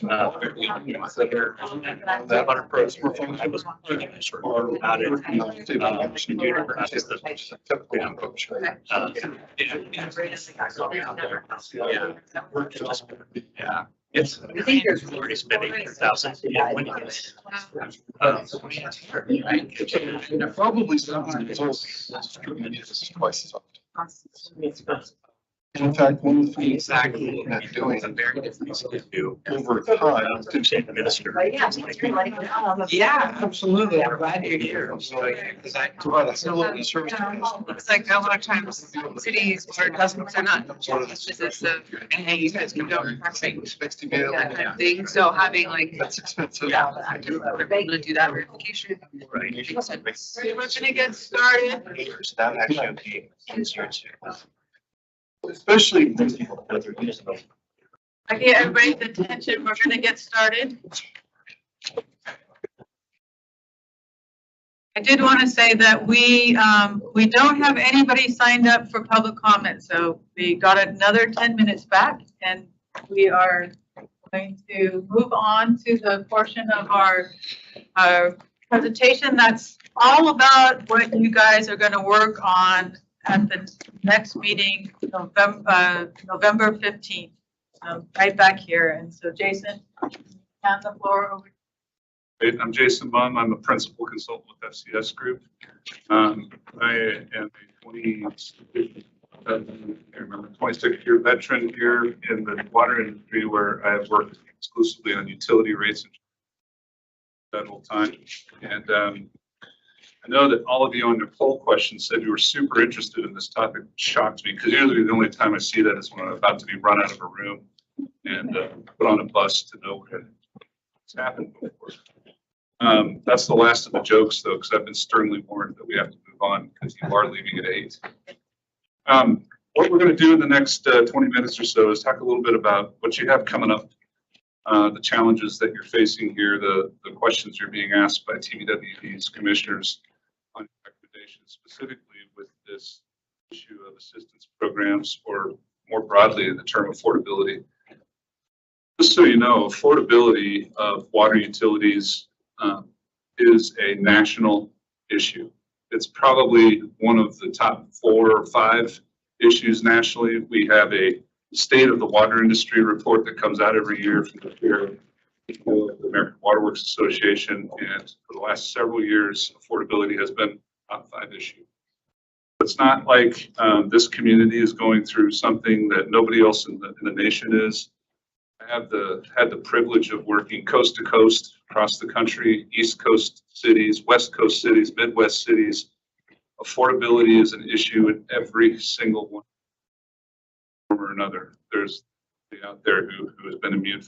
That approach, I was sort of about it. Yeah. It's, I think there's already spending 1,000. Yeah, when probably something that's twice as often. In fact, one of the things that we're looking at doing over time to minister. Yeah, absolutely. I'm glad you're here. It's like a lot of times cities or doesn't, they're not business of, hey, you guys can go thing. So having like. That's expensive. Yeah. We're able to do that verification. Right. We're gonna get started. That actually easier to. Especially. I get everybody's attention. We're gonna get started. I did want to say that we don't have anybody signed up for public comment, so we got another 10 minutes back, and we are going to move on to the portion of our presentation that's all about what you guys are going to work on at the next meeting, November 15th, right back here. And so Jason, hand the floor over. I'm Jason Bum. I'm a principal consultant with FCS Group. I am a 26-year veteran here in the water industry, where I have worked exclusively on utility rates and federal time. And I know that all of you on your poll questions said you were super interested in this topic, which shocked me, because usually the only time I see that is when I'm about to be run out of a room and put on a bus to nowhere. It's happened before. That's the last of the jokes, though, because I've been sternly warned that we have to move on because you are leaving at 8. What we're going to do in the next 20 minutes or so is talk a little bit about what you have coming up, the challenges that you're facing here, the questions you're being asked by TVWD's commissioners on recommendations, specifically with this issue of assistance programs, or more broadly, the term affordability. Just so you know, affordability of water utilities is a national issue. It's probably one of the top 4 or 5 issues nationally. We have a State of the Water Industry report that comes out every year from the American Water Works Association, and for the last several years, affordability has been a top 5 issue. It's not like this community is going through something that nobody else in the nation is. I have had the privilege of working coast to coast across the country, East Coast cities, West Coast cities, Midwest cities. Affordability is an issue in every single one or another. There's out there who has been immune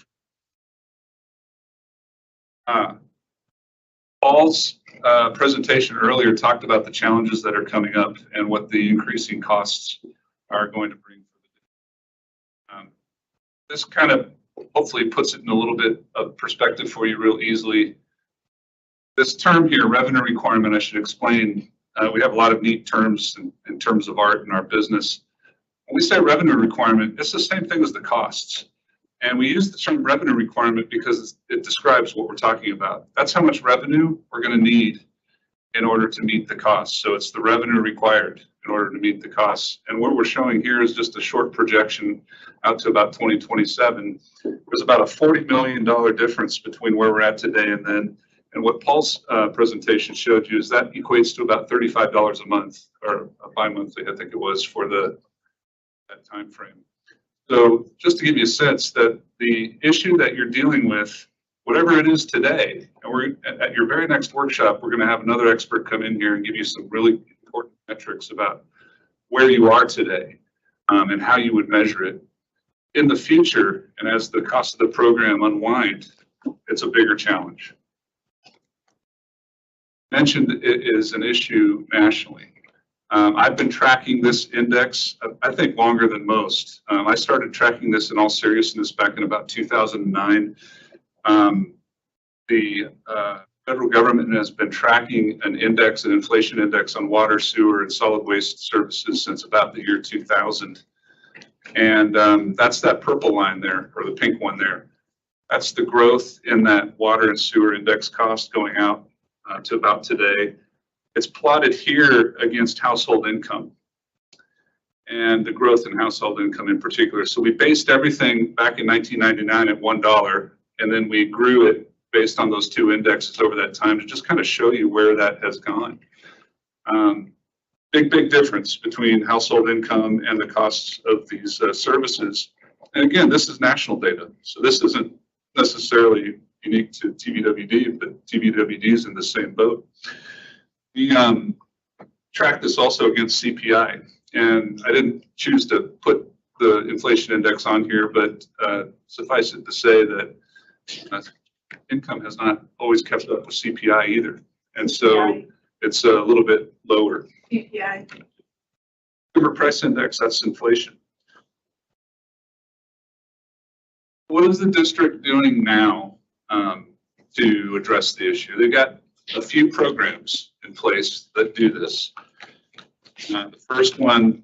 from. Paul's presentation earlier talked about the challenges that are coming up and what the increasing costs are going to bring for the day. This kind of hopefully puts it in a little bit of perspective for you real easily. This term here, revenue requirement, I should explain. We have a lot of neat terms in terms of art in our business. When we say revenue requirement, it's the same thing as the costs. And we use the term revenue requirement because it describes what we're talking about. That's how much revenue we're going to need in order to meet the costs. So it's the revenue required in order to meet the costs. And what we're showing here is just a short projection out to about 2027. There's about a $40 million difference between where we're at today and then. And what Paul's presentation showed you is that equates to about $35 a month, or bi-monthly, I think it was, for that time frame. So just to give you a sense that the issue that you're dealing with, whatever it is today, and we're at your very next workshop, we're going to have another expert come in here and give you some really important metrics about where you are today and how you would measure it. In the future, and as the cost of the program unwind, it's a bigger challenge. Mentioned it is an issue nationally. I've been tracking this index, I think, longer than most. I started tracking this in all seriousness back in about 2009. The federal government has been tracking an index, an inflation index on water, sewer, and solid waste services since about the year 2000. And that's that purple line there, or the pink one there. That's the growth in that water and sewer index cost going out to about today. It's plotted here against household income and the growth in household income in particular. So we based everything back in 1999 at $1, and then we grew it based on those two indexes over that time to just kind of show you where that has gone. Big difference between household income and the costs of these services. And again, this is national data, so this isn't necessarily unique to TVWD, but TVWD is in the same boat. We track this also against CPI, and I didn't choose to put the inflation index on here, but suffice it to say that income has not always kept up with CPI either, and so it's a little bit lower. CPI. Consumer price index, that's inflation. What is the district doing now to address the issue? They've got a few programs in place that do this. The first one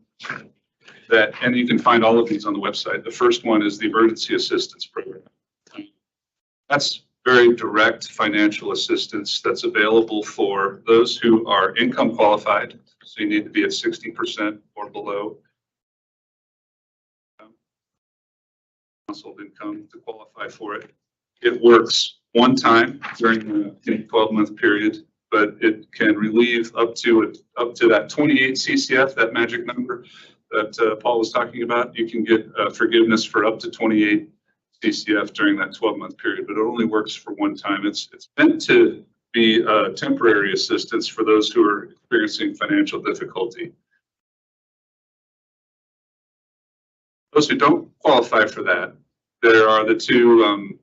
that, and you can find all of these on the website, the first one is the Emergency Assistance Program. That's very direct financial assistance that's available for those who are income qualified. So you need to be at 60% or below household income to qualify for it. It works one time during the 12-month period, but it can relieve up to that 28 CCF, that magic number that Paul was talking about. You can get forgiveness for up to 28 CCF during that 12-month period, but it only works for one time. It's meant to be temporary assistance for those who are experiencing financial difficulty. Those who don't qualify for that, there are the two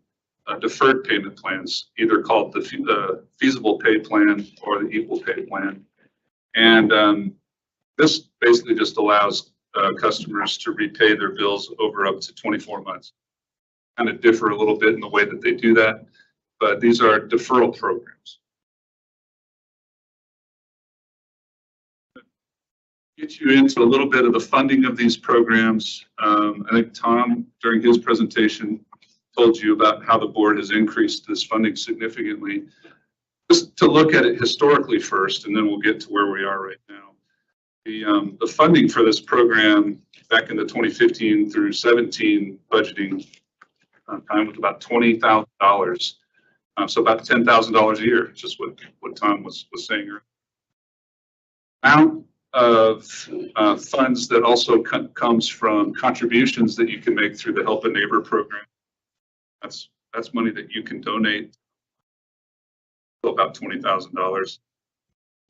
deferred payment plans, either called the feasible pay plan or the equal pay plan. And this basically just allows customers to repay their bills over up to 24 months. Kind of differ a little bit in the way that they do that, but these are deferral programs. Get you into a little bit of the funding of these programs. I think Tom, during his presentation, told you about how the board has increased this funding significantly. Just to look at it historically first, and then we'll get to where we are right now. The funding for this program back in the 2015 through 17 budgeting time was about $20,000. So about $10,000 a year, just what Tom was saying earlier. Amount of funds that also comes from contributions that you can make through the Help a Neighbor program. That's money that you can donate, so about $20,000.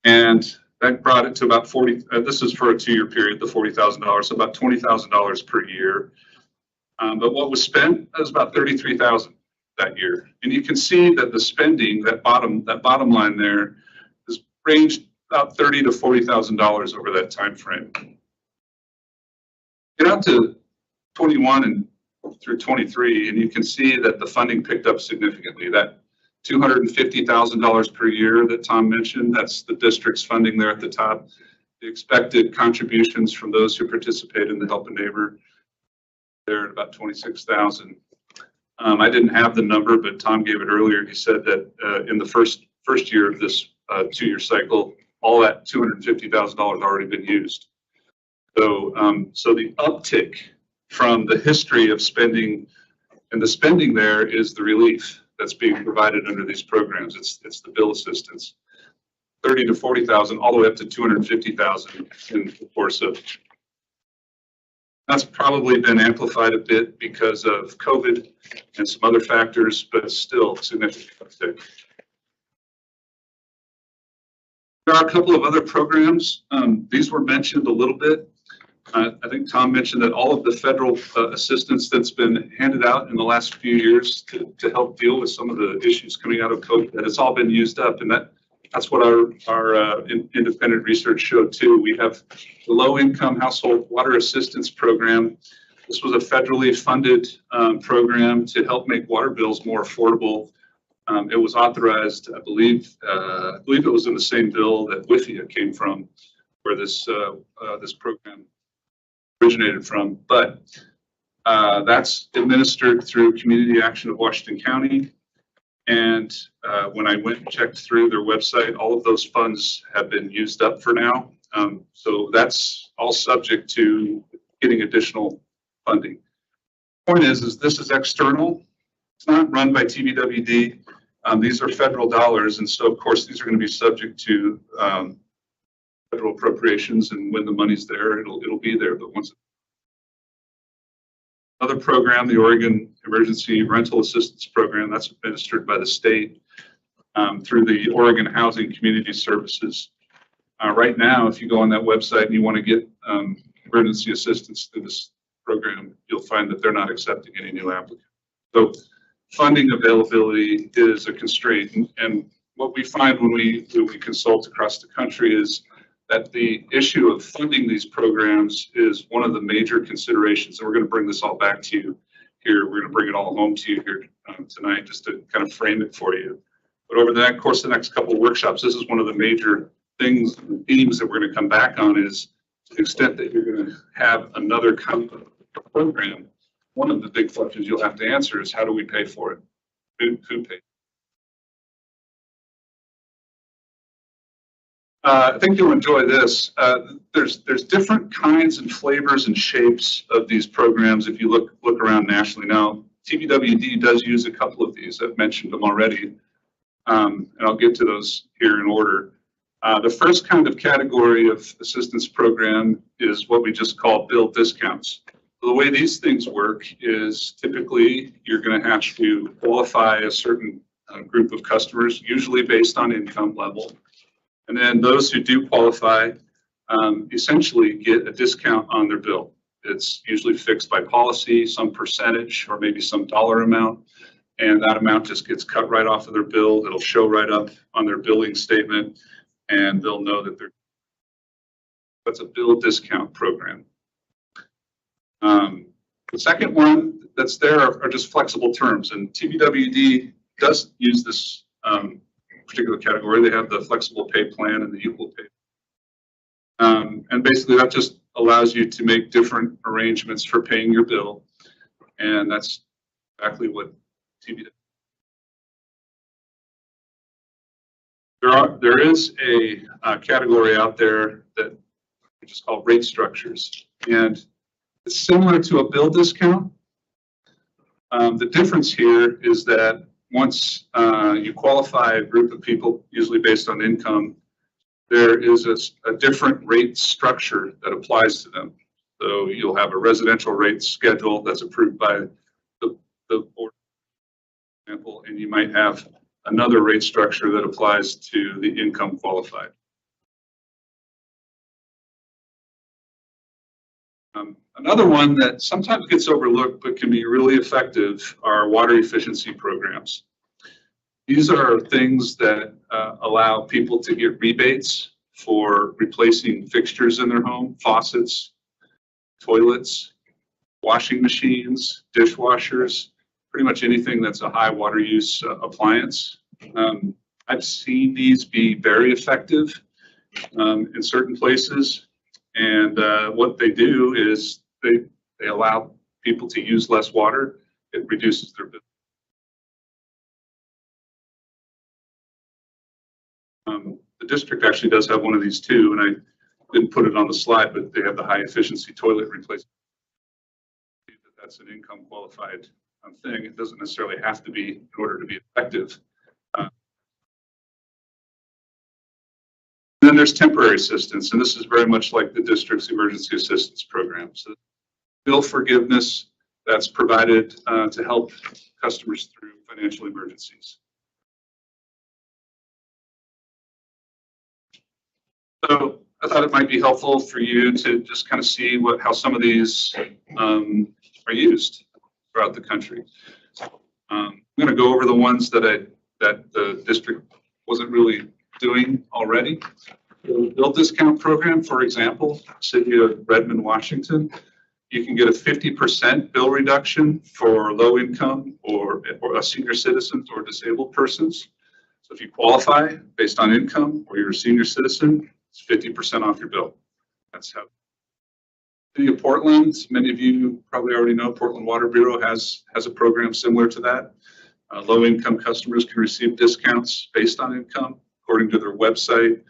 And that brought it to about 40, this is for a 2-year period, the $40,000, so about $20,000 per year. But what was spent was about $33,000 that year. And you can see that the spending, that bottom line there, has ranged about $30,000 to $40,000 over that time frame. Get out to 21 and through 23, and you can see that the funding picked up significantly. That $250,000 per year that Tom mentioned, that's the district's funding there at the top. The expected contributions from those who participate in the Help a Neighbor, they're at about $26,000. I didn't have the number, but Tom gave it earlier. He said that in the first year of this 2-year cycle, all that $250,000 already been used. So, so the uptick from the history of spending, and the spending there is the relief that's being provided under these programs. It's the bill assistance, $30,000 to $40,000, all the way up to $250,000 in the course of That's probably been amplified a bit because of COVID and some other factors, but still significant uptick. There are a couple of other programs. These were mentioned a little bit. I think Tom mentioned that all of the federal assistance that's been handed out in the last few years to help deal with some of the issues coming out of COVID, that it's all been used up. And that's what our independent research showed too. We have the Low-Income Household Water Assistance Program. This was a federally funded program to help make water bills more affordable. It was authorized, I believe it was in the same bill that WIFIA came from, where this program originated from. But that's administered through Community Action of Washington County. And when I went and checked through their website, all of those funds have been used up for now. So that's all subject to getting additional funding. Point is this is external. It's not run by TVWD. These are federal dollars, and so of course these are going to be subject to federal appropriations, and when the money's there, it'll be there. But once another program, the Oregon Emergency Rental Assistance Program, that's administered by the state through the Oregon Housing Community Services. Right now, if you go on that website and you want to get emergency assistance through this program, you'll find that they're not accepting any new applicants. So funding availability is a constraint, and what we find when we consult across the country is that the issue of funding these programs is one of the major considerations. And we're going to bring this all back to you here. We're going to bring it all home to you here tonight just to kind of frame it for you. But over the course of the next couple of workshops, this is one of the major things, themes that we're going to come back on is to the extent that you're going to have another kind of program, one of the big questions you'll have to answer is how do we pay for it? Who pays? I think you'll enjoy this. There's different kinds and flavors and shapes of these programs if you look around nationally. Now, TVWD does use a couple of these. I've mentioned them already, and I'll get to those here in order. The first kind of category of assistance program is what we just call bill discounts. So the way these things work is typically you're going to have to qualify a certain group of customers, usually based on income level. And then those who do qualify essentially get a discount on their bill. It's usually fixed by policy, some percentage, or maybe some dollar amount. And that amount just gets cut right off of their bill. It'll show right up on their billing statement, and they'll know that that's a bill discount program. The second one that's there are just flexible terms, and TVWD does use this particular category. They have the flexible pay plan and the equal pay. And basically that just allows you to make different arrangements for paying your bill. And that's exactly what TVWD. There is a category out there that we just call rate structures. And it's similar to a bill discount. The difference here is that once you qualify a group of people, usually based on income, there is a different rate structure that applies to them. So you'll have a residential rate schedule that's approved by the board, for example, and you might have another rate structure that applies to the income qualified. Another one that sometimes gets overlooked but can be really effective are water efficiency programs. These are things that allow people to get rebates for replacing fixtures in their home, faucets, toilets, washing machines, dishwashers, pretty much anything that's a high water use appliance. I've seen these be very effective in certain places. And what they do is they allow people to use less water. It reduces their bill. The district actually does have one of these too, and I didn't put it on the slide, but they have the high efficiency toilet replacement. That's an income qualified thing. It doesn't necessarily have to be in order to be effective. Then there's temporary assistance, and this is very much like the district's emergency assistance program. So bill forgiveness that's provided to help customers through financial emergencies. So I thought it might be helpful for you to just kind of see how some of these are used throughout the country. I'm going to go over the ones that the district wasn't really doing already. The bill discount program, for example, City of Redmond, Washington, you can get a 50% bill reduction for low income or senior citizens or disabled persons. So if you qualify based on income or you're a senior citizen, it's 50% off your bill. That's how. City of Portland, many of you probably already know, Portland Water Bureau has a program similar to that. Low income customers can receive discounts based on income. According to their website,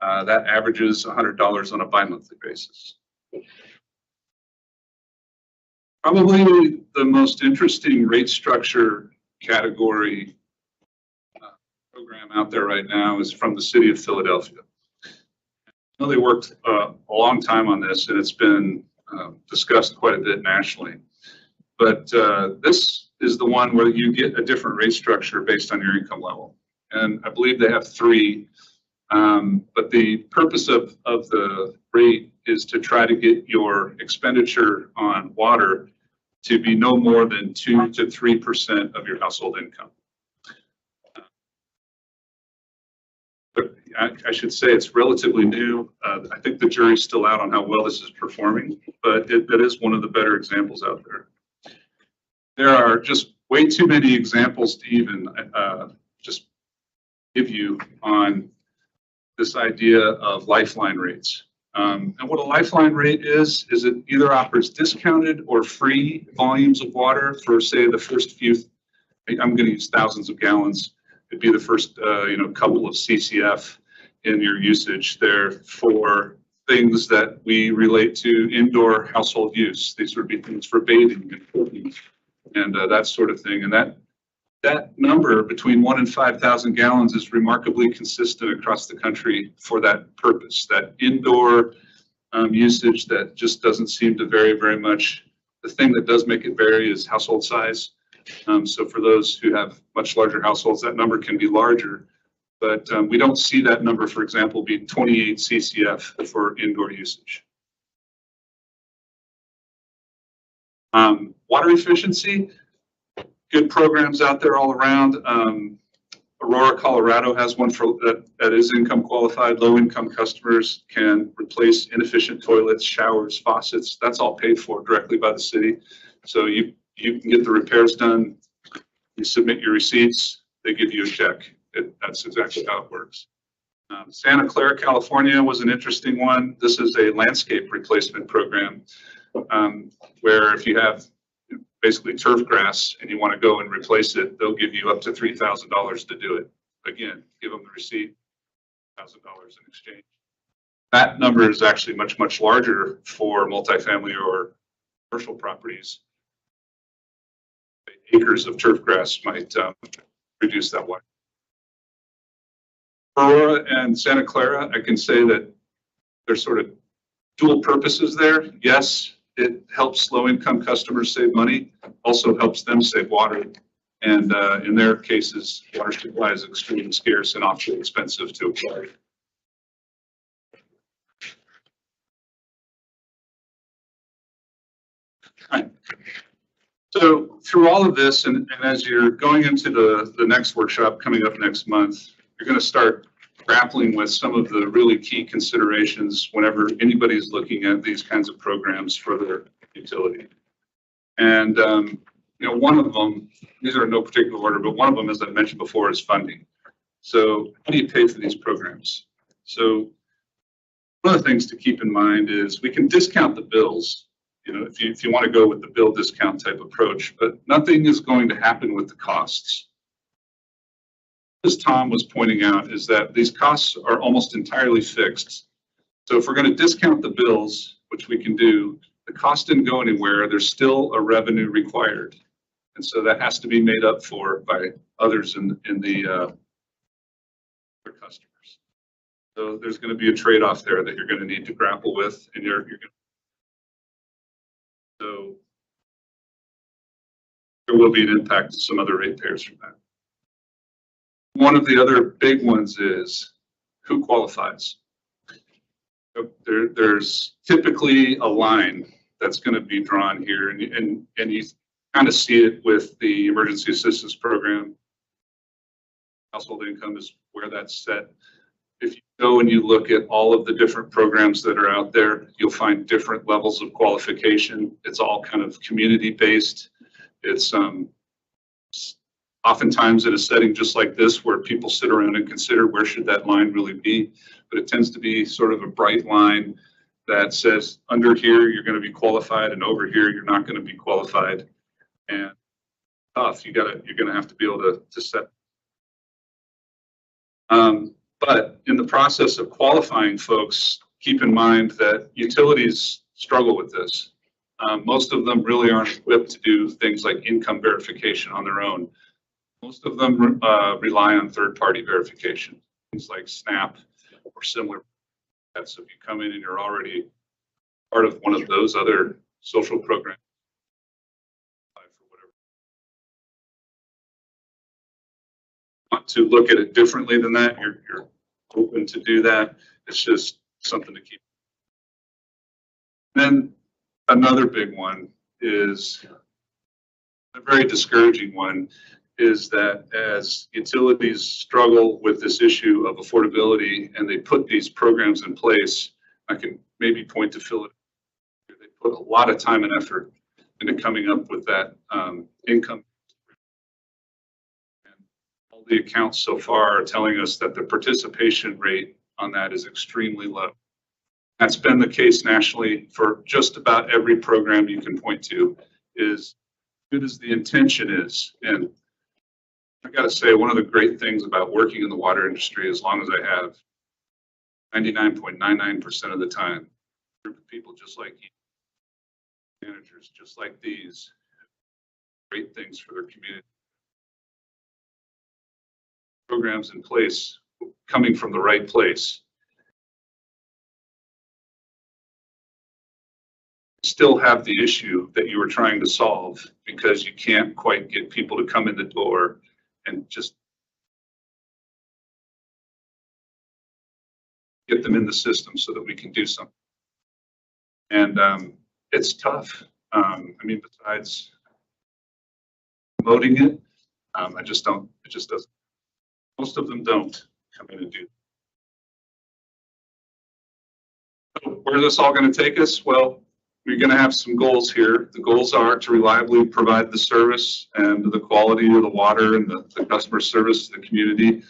that averages $100 on a bi-monthly basis. Probably the most interesting rate structure category program out there right now is from the City of Philadelphia. I know they worked a long time on this, and it's been discussed quite a bit nationally. But this is the one where you get a different rate structure based on your income level. And I believe they have three. But the purpose of the rate is to try to get your expenditure on water to be no more than 2 to 3% of your household income. But I should say it's relatively new. I think the jury's still out on how well this is performing, but it is one of the better examples out there. There are just way too many examples to even just give you on this idea of lifeline rates. And what a lifeline rate is it either offers discounted or free volumes of water for, say, the first few, I'm going to use thousands of gallons. It'd be the first, couple of CCF in your usage there for things that we relate to indoor household use. These would be things for bathing and cooking and that sort of thing. And that number between 1 and 5,000 gallons is remarkably consistent across the country for that purpose, that indoor usage that just doesn't seem to vary very much. The thing that does make it vary is household size. So for those who have much larger households, that number can be larger, but we don't see that number, for example, be 28 CCF for indoor usage. Water efficiency, good programs out there all around. Aurora, Colorado has one for that is income qualified. Low income customers can replace inefficient toilets, showers, faucets. That's all paid for directly by the city. So you can get the repairs done. You submit your receipts. They give you a check. That's exactly how it works. Santa Clara, California was an interesting one. This is a landscape replacement program where if you have basically turf grass and you want to go and replace it, they'll give you up to $3,000 to do it. Again, give them the receipt, $1,000 in exchange. That number is actually much, much larger for multifamily or commercial properties. Acres of turf grass might reduce that way. Aurora and Santa Clara, I can say that there's sort of dual purposes there. Yes, it helps low-income customers save money, also helps them save water. And in their cases, water supply is extremely scarce and awfully expensive to acquire. Right. So through all of this, and as you're going into the next workshop coming up next month, you're going to start grappling with some of the really key considerations whenever anybody's looking at these kinds of programs for their utility. And one of them, these are in no particular order, but one of them, as I mentioned before, is funding. So how do you pay for these programs? So one of the things to keep in mind is we can discount the bills, if you want to go with the bill discount type approach, but nothing is going to happen with the costs. As Tom was pointing out, is that these costs are almost entirely fixed. So if we're going to discount the bills, which we can do, the cost didn't go anywhere. There's still a revenue required. And so that has to be made up for by others in the customers. So there's going to be a trade-off there that you're going to need to grapple with, and you're going to. So there will be an impact to some other ratepayers from that. One of the other big ones is who qualifies. There's typically a line that's going to be drawn here, and you kind of see it with the emergency assistance program. Household income is where that's set. If you go and you look at all of the different programs that are out there, you'll find different levels of qualification. It's all kind of community based. It's oftentimes in a setting just like this where people sit around and consider where should that line really be, but it tends to be sort of a bright line that says under here you're going to be qualified and over here you're not going to be qualified. And tough, you're going to have to be able to set. But in the process of qualifying folks, keep in mind that utilities struggle with this. Most of them really aren't equipped to do things like income verification on their own. Most of them rely on third-party verification, things like SNAP or similar. So if you come in and you're already part of one of those other social programs, want to look at it differently than that, you're open to do that. It's just something to keep. Then another big one is a very discouraging one, is that as utilities struggle with this issue of affordability and they put these programs in place, I can maybe point to Philadelphia. They put a lot of time and effort into coming up with that income. And all the accounts so far are telling us that the participation rate on that is extremely low. That's been the case nationally for just about every program you can point to. Is good as the intention is. And I got to say, one of the great things about working in the water industry, as long as I have, 99.99% of the time, a group of people just like you, managers just like these, great things for their community. Programs in place, coming from the right place. Still have the issue that you were trying to solve because you can't quite get people to come in the door and just get them in the system so that we can do something. And it's tough. I mean, besides promoting it, I just don't, it just doesn't. Most of them don't come in and do. So where is this all going to take us? Well, we're going to have some goals here. The goals are to reliably provide the service and the quality of the water and the customer service to the community,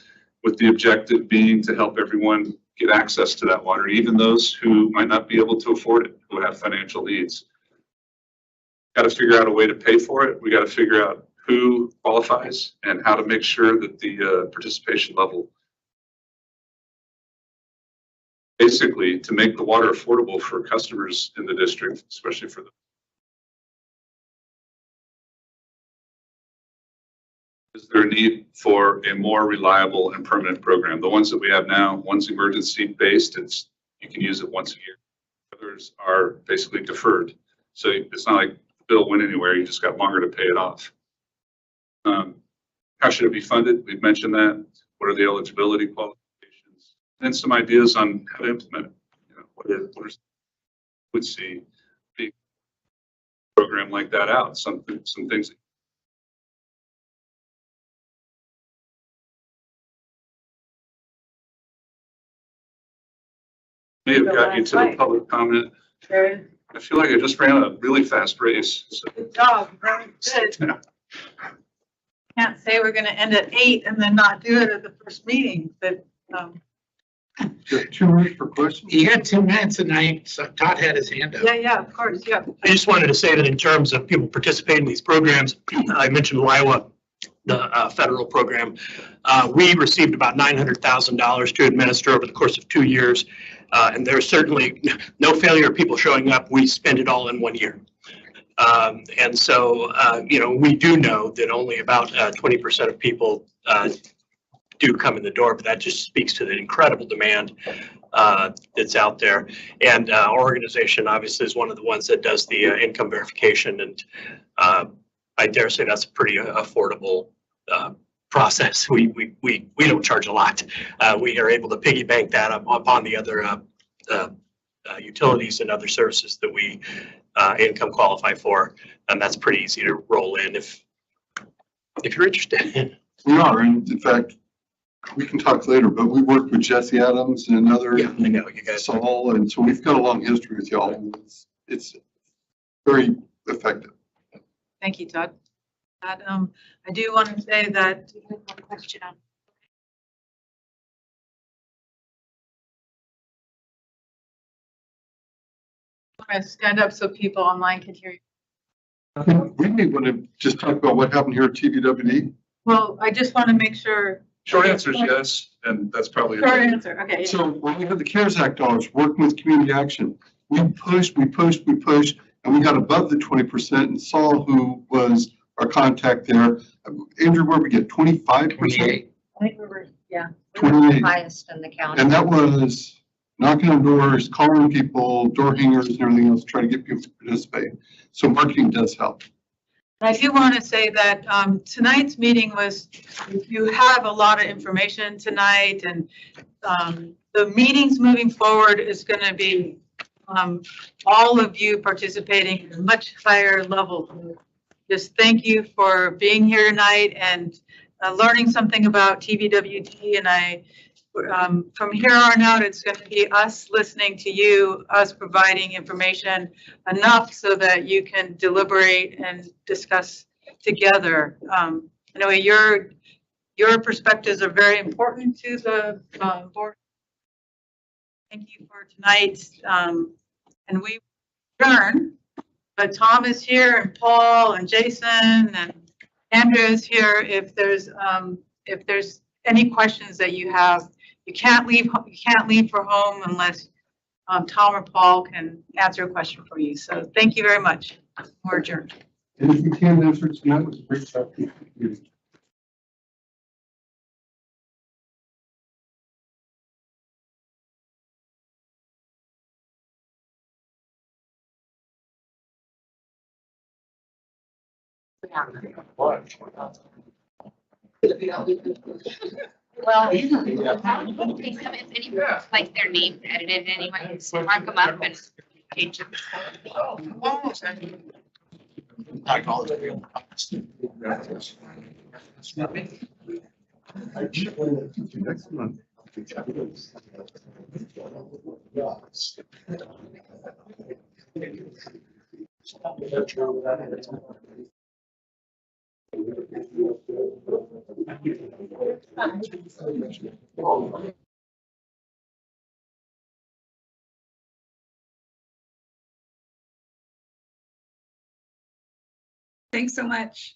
with the objective being to help everyone get access to that water, even those who might not be able to afford it, who have financial needs. Got to figure out a way to pay for it. We got to figure out who qualifies and how to make sure that the participation level, basically to make the water affordable for customers in the district, especially for them. Is there a need for a more reliable and permanent program? The ones that we have now, one's emergency based, you can use it once a year. Others are basically deferred. So it's not like the bill went anywhere, you just got longer to pay it off. How should it be funded? We've mentioned that. What are the eligibility qualifications? And some ideas on how to implement it. You know, would see a program like that out. Some things. May have got you to the public comment. Okay. I feel like I just ran a really fast race. So. Good job. Very good. Can't say we're going to end at 8 and then not do it at the first meeting, but. You have 2 minutes for questions? You got 2 minutes tonight, so Todd had his hand up. Yeah, of course, yeah. I just wanted to say that in terms of people participating in these programs, I mentioned WIWA, the federal program. We received about $900,000 to administer over the course of 2 years. And there's certainly no failure of people showing up. We spend it all in 1 year. And so, you know, we do know that only about 20% of people do come in the door, but that just speaks to the incredible demand that's out there. And our organization obviously is one of the ones that does the income verification, and I dare say that's a pretty affordable process. We don't charge a lot. We are able to piggy bank that upon the other utilities and other services that we income qualify for, and that's pretty easy to roll in if you're interested. We are, and in fact, we can talk later, but we work with Jesse Adams and other, Yeah, I know you guys. Saul, and so we've got a long history with y'all. It's very effective. Thank you, Todd. Todd, I do want to say that. Question. I'm going to stand up so people online can hear you. I think we may want to just talk about what happened here at TVWD. Well, I just want to make sure. Short answer is yes, and that's probably. Short answer, okay. Yeah. So when we had the CARES Act dollars, working with community action, we pushed, and we got above the 20%, and Saul, who was our contact there, Andrew, where we get 25%? 28. I think we were, yeah. 28. Highest in the county. And that was knocking on doors, calling people, door hangers and everything else, trying to get people to participate. So marketing does help. I do want to say that tonight's meeting was, you have a lot of information tonight, and the meetings moving forward is going to be all of you participating at a much higher level. Just thank you for being here tonight and learning something about TVWD, and from here on out, it's going to be us listening to you, us providing information enough so that you can deliberate and discuss together. Anyway, your perspectives are very important to the board. Thank you for tonight. And we adjourn, but Tom is here, and Paul, and Jason, and Andrea is here. If there's any questions that you have, you can't leave for home unless Tom or Paul can answer a question for you. So thank you very much. We're adjourned. And if you can't answer it tonight, it's a great stuff. Well, if any, like their names edited anyway, so mark them up and change them. Next month. Thanks so much.